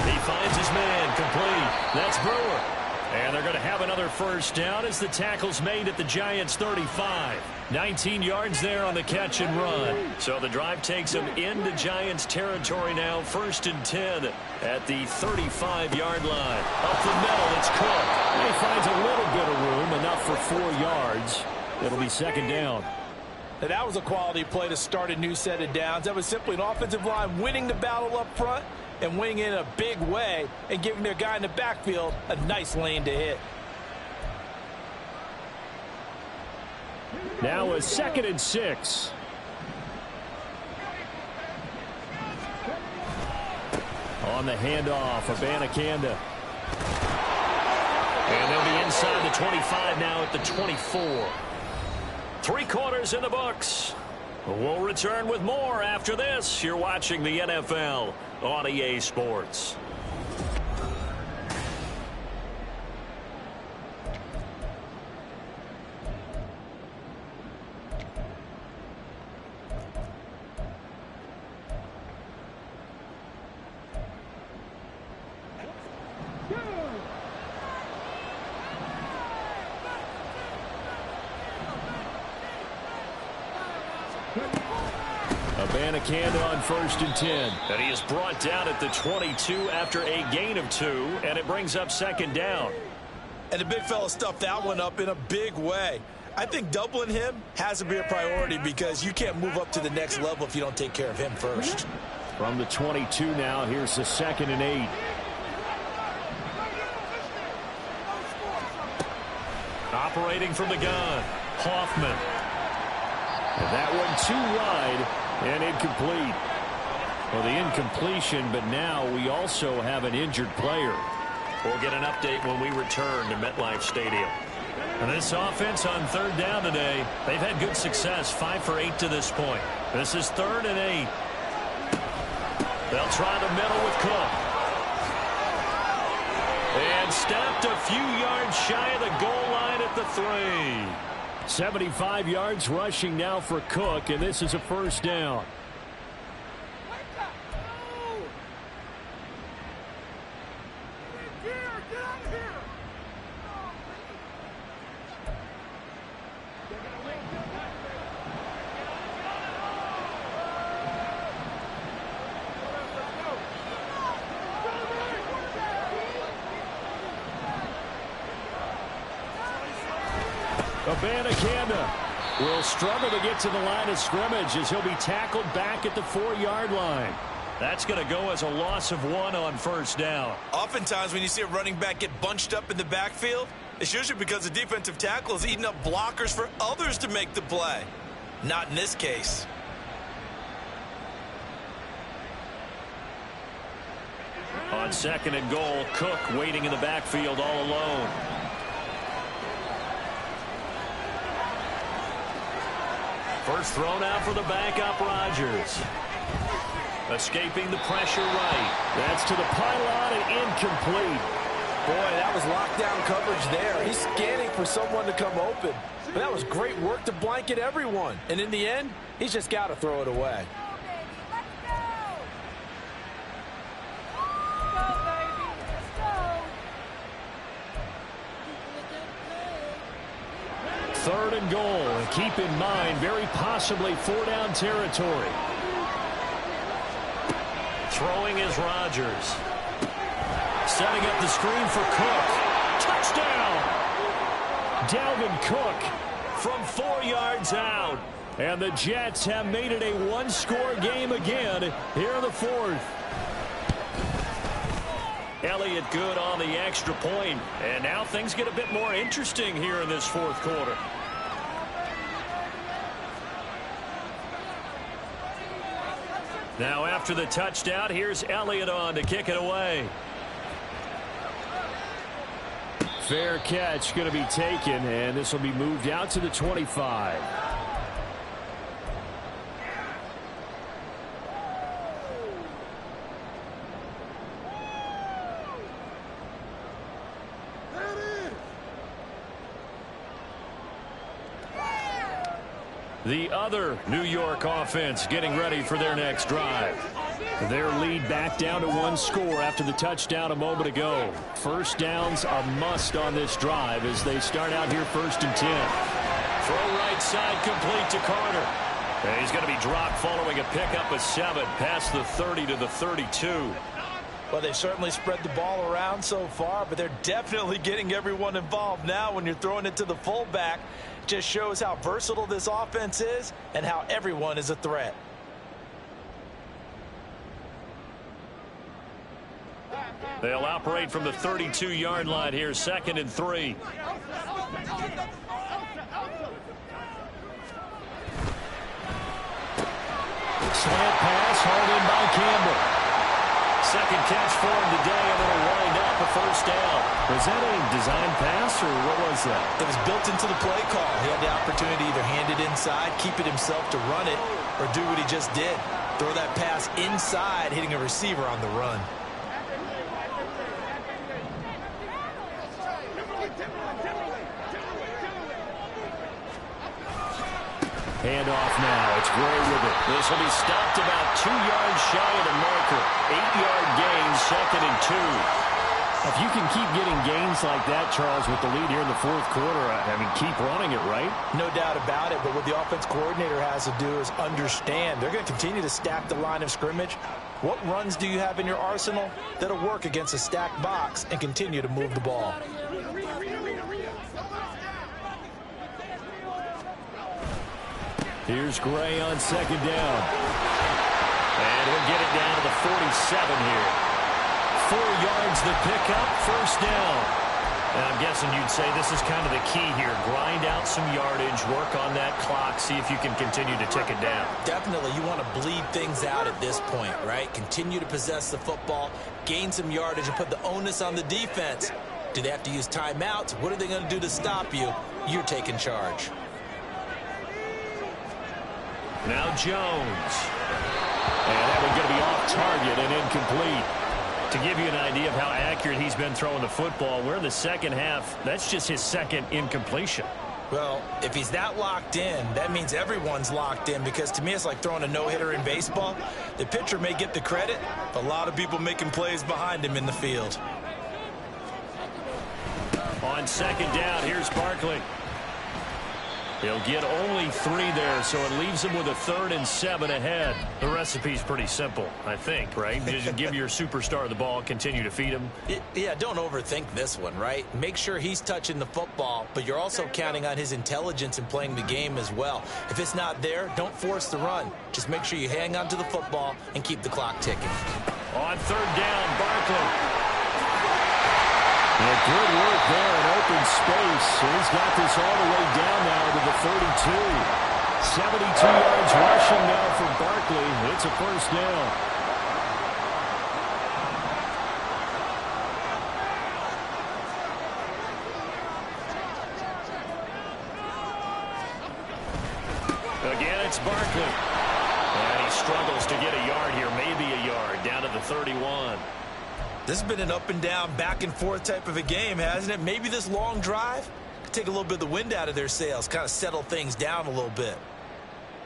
He finds his man. Complete. That's Brewer. And they're going to have another first down as the tackle's made at the Giants' 35. 19 yards there on the catch and run. So the drive takes them into Giants territory now. 1st and 10 at the 35-yard line. Up the middle, it's Cook. He finds a little bit of room, enough for 4 yards. It'll be 2nd down. Now, that was a quality play to start a new set of downs. That was simply an offensive line winning the battle up front and winning in a big way and giving their guy in the backfield a nice lane to hit. Now a 2nd and 6. On the handoff, Abanikanda. And they'll be inside the 25 now at the 24. 3 quarters in the books. We'll return with more after this. You're watching the NFL on EA Sports. Abanikanda on 1st and 10. And he is brought down at the 22 after a gain of 2, and it brings up 2nd down. And the big fella stuffed that one up in a big way. I think doubling him has to be a priority because you can't move up to the next level if you don't take care of him first. From the 22 now, here's the 2nd and 8. Operating from the gun, Hoffman. And that one too wide and incomplete. Well, the incompletion, but now we also have an injured player. We'll get an update when we return to MetLife Stadium. And this offense on 3rd down today, they've had good success, 5 for 8 to this point. This is 3rd and 8. They'll try the middle with Cook. And stopped a few yards shy of the goal line at the 3. 75 yards rushing now for Cook, and this is a 1st down. Abanikanda will struggle to get to the line of scrimmage as he'll be tackled back at the 4-yard line. That's going to go as a loss of 1 on 1st down. Oftentimes when you see a running back get bunched up in the backfield, it's usually because the defensive tackle is eating up blockers for others to make the play. Not in this case. On 2nd and goal, Cook waiting in the backfield all alone. First thrown out for the backup, Rodgers. Escaping the pressure right. That's to the pylon and incomplete. Boy, that was lockdown coverage there. He's scanning for someone to come open. But that was great work to blanket everyone. And in the end, he's just got to throw it away. Third and goal. And keep in mind, very possibly 4-down territory. Throwing is Rodgers. Setting up the screen for Cook. Touchdown! Dalvin Cook From 4 yards out. And the Jets have made it a one-score game again here in the 4th. Elliott good on the extra point. And now things get a bit more interesting here in this 4th quarter. Now after the touchdown, here's Elliott on to kick it away. Fair catch going to be taken, and this will be moved out to the 25. The other New York offense getting ready for their next drive. Their lead back down to 1 score after the touchdown a moment ago. First down's a must on this drive as they start out here 1st and 10. Throw right side complete to Carter. And he's going to be dropped following a pickup of 7 past the 30 to the 32. Well, they've certainly spread the ball around so far, but they're definitely getting everyone involved now when you're throwing it to the fullback. Just shows how versatile this offense is and how everyone is a threat. They'll operate from the 32-yard line here, 2nd and 3. Slant pass, hauled in by Campbell. Second catch for him today, and it'll wind up a 1st down. Was that a design pass, or what was that? It was built into the play call. He had the opportunity to either hand it inside, keep it himself to run it, or do what he just did. Throw that pass inside, hitting a receiver on the run. Handoff now. It's Gray with it. This will be stopped about 2 yards shy of the marker. 8-yard gain, 2nd and 2. If you can keep getting gains like that, Charles, with the lead here in the 4th quarter, I mean, keep running it, right? No doubt about it, but what the offense coordinator has to do is understand. They're going to continue to stack the line of scrimmage. What runs do you have in your arsenal that'll work against a stacked box and continue to move the ball? Here's Gray on 2nd down. And he'll get it down to the 47 here. 4 yards the pickup, 1st down. And I'm guessing you'd say this is kind of the key here. Grind out some yardage, work on that clock, see if you can continue to tick it down. Definitely, you want to bleed things out at this point, right? Continue to possess the football, gain some yardage, and put the onus on the defense. Do they have to use timeouts? What are they going to do to stop you? You're taking charge. Now Jones. And that one's going to be off target and incomplete. To give you an idea of how accurate he's been throwing the football, we're in the 2nd half. That's just his 2nd incompletion. Well, if he's that locked in, that means everyone's locked in, because to me it's like throwing a no-hitter in baseball. The pitcher may get the credit, but a lot of people making plays behind him in the field. On 2nd down, here's Barkley. He'll get only 3 there, so it leaves him with a 3rd and 7 ahead. The recipe's pretty simple, I think, right? Just give your superstar the ball, continue to feed him. Yeah, don't overthink this one, right? Make sure he's touching the football, but you're also counting on his intelligence in playing the game as well. If it's not there, don't force the run. Just make sure you hang on to the football and keep the clock ticking. On 3rd down, Barkley. Yeah, good work there in open space. He's got this all the way down now to the 32. 72 yards rushing now for Barkley. It's a 1st down. Again, it's Barkley. And he struggles to get a yard here, maybe a yard, down to the 31. This has been an up-and-down, back-and-forth type of a game, hasn't it? Maybe this long drive could take a little bit of the wind out of their sails, kind of settle things down a little bit.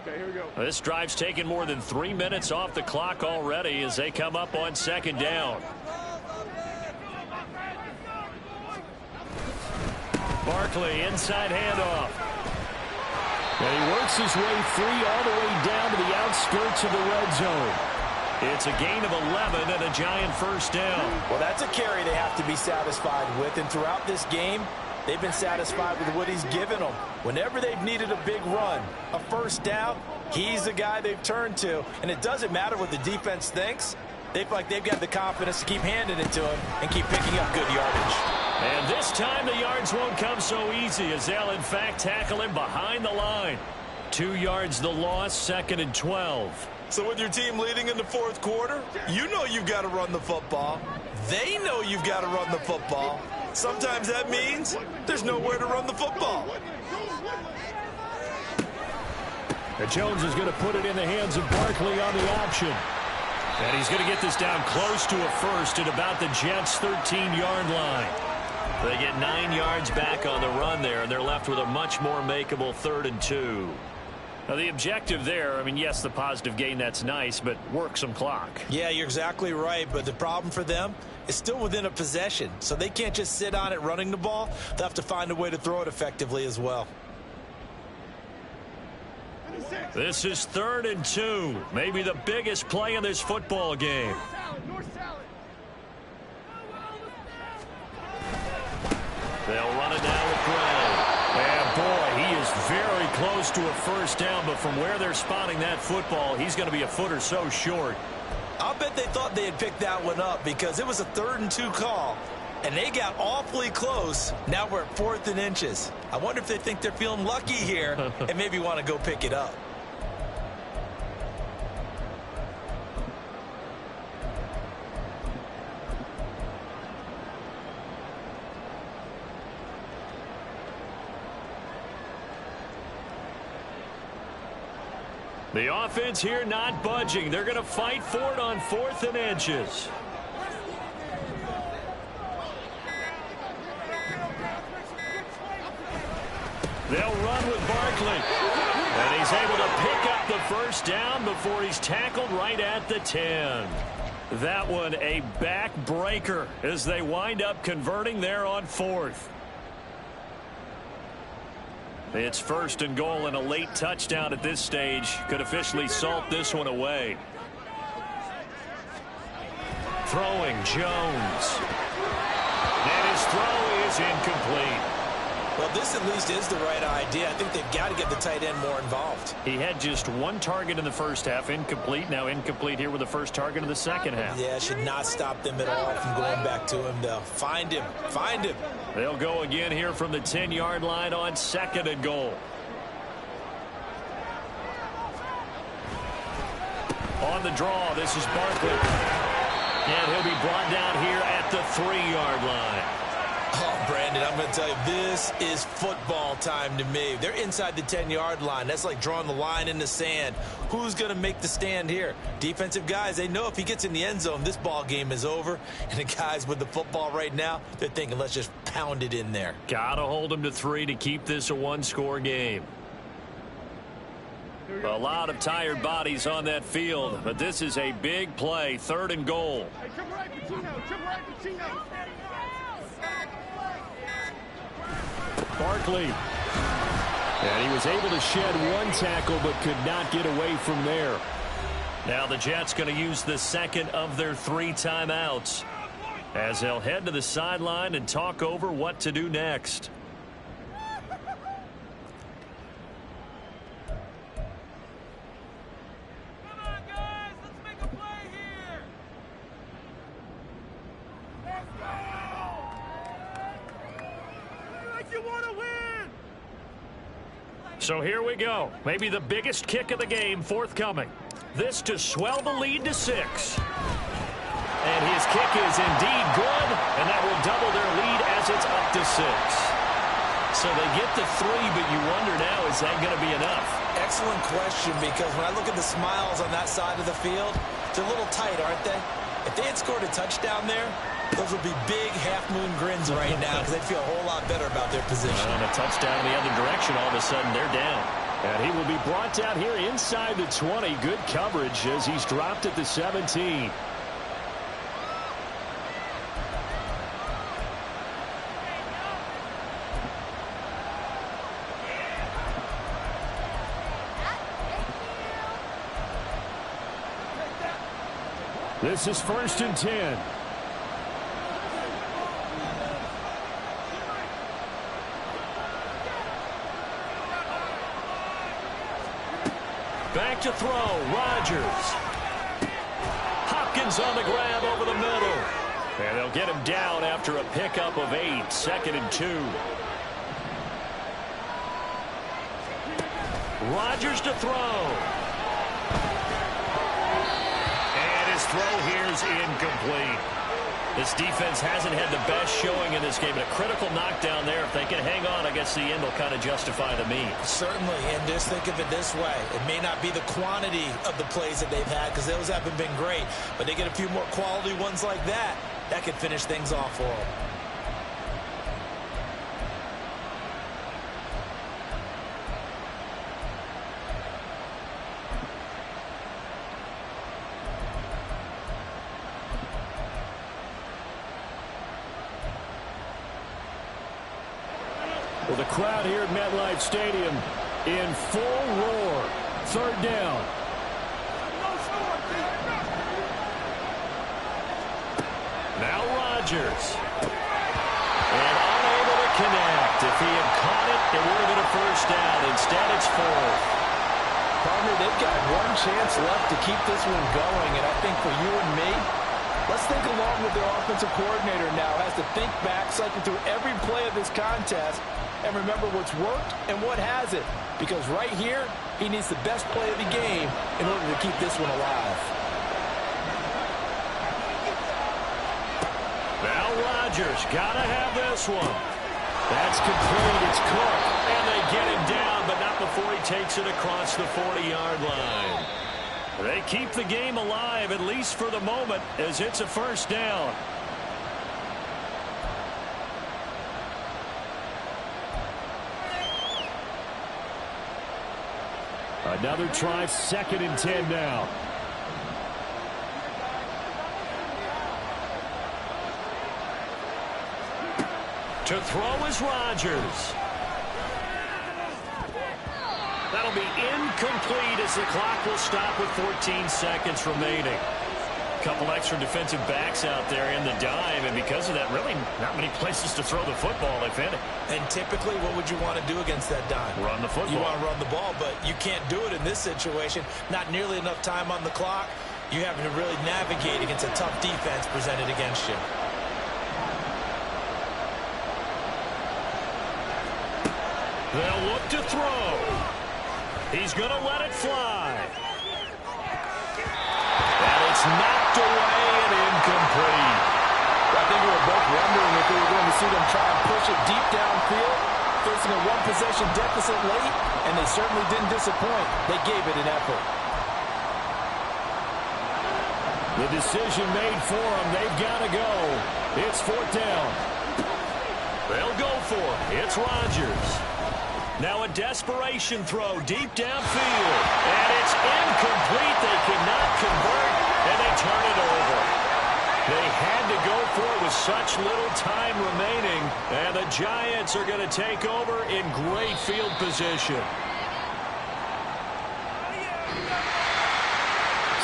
Okay, here we go. This drive's taken more than 3 minutes off the clock already as they come up on 2nd down. Barkley, inside handoff. And he works his way free all the way down to the outskirts of the red zone. It's a gain of 11 and a giant 1st down. Well, that's a carry they have to be satisfied with, and throughout this game, they've been satisfied with what he's given them. Whenever they've needed a big run, a 1st down, he's the guy they've turned to, and it doesn't matter what the defense thinks. They feel like they've got the confidence to keep handing it to him and keep picking up good yardage. And this time the yards won't come so easy as they'll, in fact, tackle him behind the line. 2 yards the loss, 2nd and 12. So with your team leading in the 4th quarter, you know you've got to run the football. They know you've got to run the football. Sometimes that means there's nowhere to run the football. And Jones is going to put it in the hands of Barkley on the option. And he's going to get this down close to a first at about the Jets' 13-yard line. They get 9 yards back on the run there, and they're left with a much more makeable 3rd and 2. Now, the objective there, I mean, yes, the positive gain, that's nice, but work some clock. Yeah, you're exactly right, but the problem for them is still within a possession, so they can't just sit on it running the ball. They'll have to find a way to throw it effectively as well. This is 3rd and 2, maybe the biggest play in this football game. They'll run it now with Gray. And boy, he is very close to a first down, but from where they're spotting that football, he's going to be a foot or so short. I'll bet they thought they had picked that one up because it was a 3rd and 2 call, and they got awfully close. Now we're at 4th and inches. I wonder if they think they're feeling lucky here and maybe want to go pick it up. The offense here not budging. They're going to fight for it on 4th and inches. They'll run with Barkley. And he's able to pick up the first down before he's tackled right at the 10. That one a backbreaker as they wind up converting there on 4th. It's 1st and goal, and a late touchdown at this stage could officially salt this one away. Throwing Jones. And his throw is incomplete. Well, this at least is the right idea. I think they've got to get the tight end more involved. He had just 1 target in the first half, incomplete. Now incomplete here with the first target in the second half. Yeah, should not stop them at all from going back to him, though. Find him. Find him. They'll go again here from the 10-yard line on 2nd and goal. On the draw, this is Barkley. And he'll be brought down here at the 3-yard line. Oh, Brandon, I'm going to tell you, this is football time to me. They're inside the 10-yard line. That's like drawing the line in the sand. Who's going to make the stand here? Defensive guys, they know if he gets in the end zone, this ball game is over. And the guys with the football right now, they're thinking, let's just pound it in there. Got to hold them to 3 to keep this a 1-score game. A lot of tired bodies on that field, but this is a big play, 3rd and goal. Barkley. And he was able to shed 1 tackle but could not get away from there. Now the Jets going to use the 2nd of their 3 timeouts as they'll head to the sideline and talk over what to do next. So here we go. Maybe the biggest kick of the game forthcoming. This to swell the lead to 6. And his kick is indeed good, and that will double their lead as it's up to 6. So they get the 3, but you wonder now, is that going to be enough? Excellent question, because when I look at the smiles on that side of the field, they're a little tight, aren't they? If they had scored a touchdown there, those would be big half-moon grins right now because they'd feel a whole lot better about their position. And a touchdown in the other direction, all of a sudden they're down. And he will be brought down here inside the 20. Good coverage as he's dropped at the 17. This is 1st and 10. Back to throw, Rodgers. Hopkins on the grab over the middle. And they'll get him down after a pickup of 8, 2nd and 2. Rodgers to throw. And his throw here is incomplete. This defense hasn't had the best showing in this game, but a critical knockdown there. If they can hang on, I guess the end will kind of justify the means. Certainly, and just think of it this way. It may not be the quantity of the plays that they've had because those haven't been great, but they get a few more quality ones like that. That could finish things off for them. Well, the crowd here at MetLife Stadium in full roar. Third down. Now Rodgers. And unable to connect. If he had caught it, it would have been a first down. Instead, it's fourth. Partner, they've got one chance left to keep this one going, and I think for you and me, let's think along with their offensive coordinator now. Has to think back, cycle through every play of this contest, and remember what's worked and what hasn't. Because right here, he needs the best play of the game in order to keep this one alive. Now Rodgers got to have this one. That's complete. It's Cook. And they get him down, but not before he takes it across the 40-yard line. They keep the game alive, at least for the moment, as it's a first down. Another try, 2nd and 10 now. To throw is Rodgers. That'll be incomplete as the clock will stop with 14 seconds remaining. Couple extra defensive backs out there in the dime, and because of that, really not many places to throw the football, if any. And typically, what would you want to do against that dime? Run the football. You want to run the ball, but you can't do it in this situation. Not nearly enough time on the clock. You have to really navigate against a tough defense presented against you. They'll look to throw. He's going to let it fly. And it's knocked away and incomplete. I think we were both wondering if we were going to see them try and push it deep downfield, facing a one-possession deficit late, and they certainly didn't disappoint. They gave it an effort. The decision made for them. They've got to go. It's 4th down. They'll go for it. It's Rodgers. Now a desperation throw deep downfield. And it's incomplete. They cannot convert, and they turn it over. They had to go for it with such little time remaining, and the Giants are going to take over in great field position.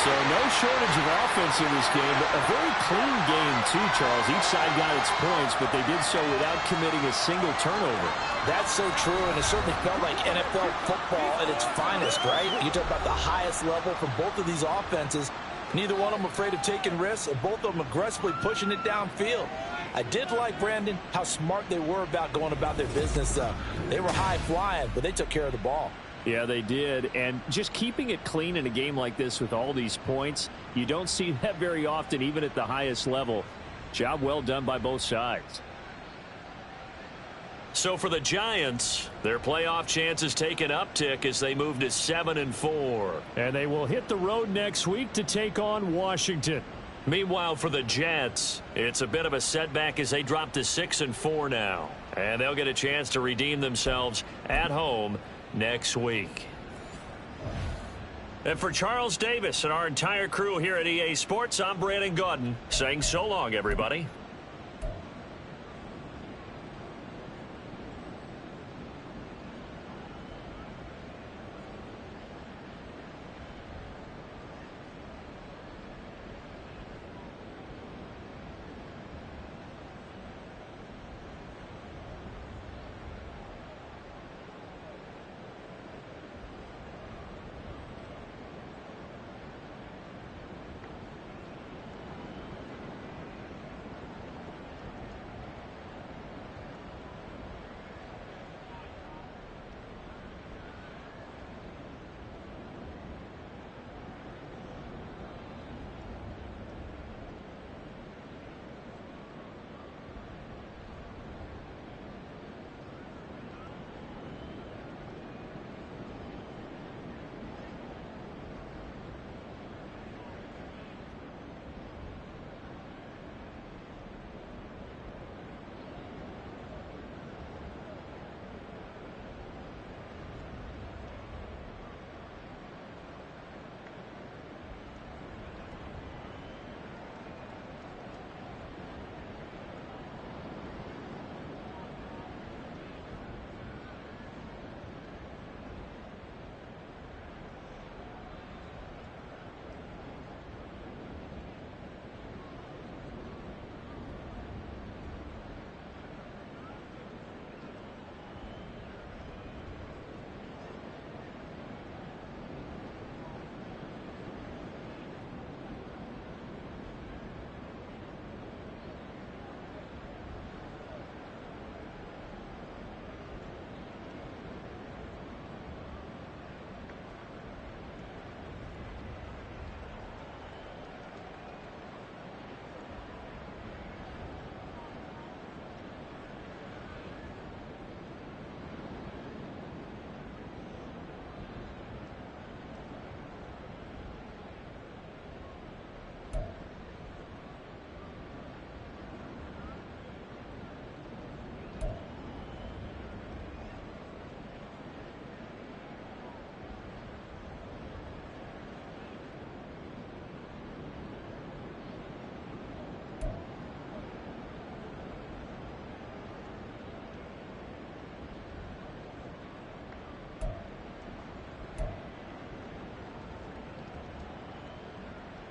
So no shortage of offense in this game, but a very clean game too, Charles. Each side got its points, but they did so without committing a single turnover. That's so true, and it certainly felt like NFL football at its finest, right? You talk about the highest level for both of these offenses. Neither one of them afraid of taking risks, and both of them aggressively pushing it downfield. I did like, Brandon, how smart they were about going about their business. They were high-flying, but they took care of the ball. Yeah, they did. And just keeping it clean in a game like this with all these points, you don't see that very often, even at the highest level. Job well done by both sides. So for the Giants, their playoff chances take an uptick as they move to 7-4. And they will hit the road next week to take on Washington. Meanwhile, for the Jets, it's a bit of a setback as they drop to 6-4 now. And they'll get a chance to redeem themselves at home next week. And for Charles Davis and our entire crew here at EA Sports, I'm Brandon Gaudin saying so long, everybody.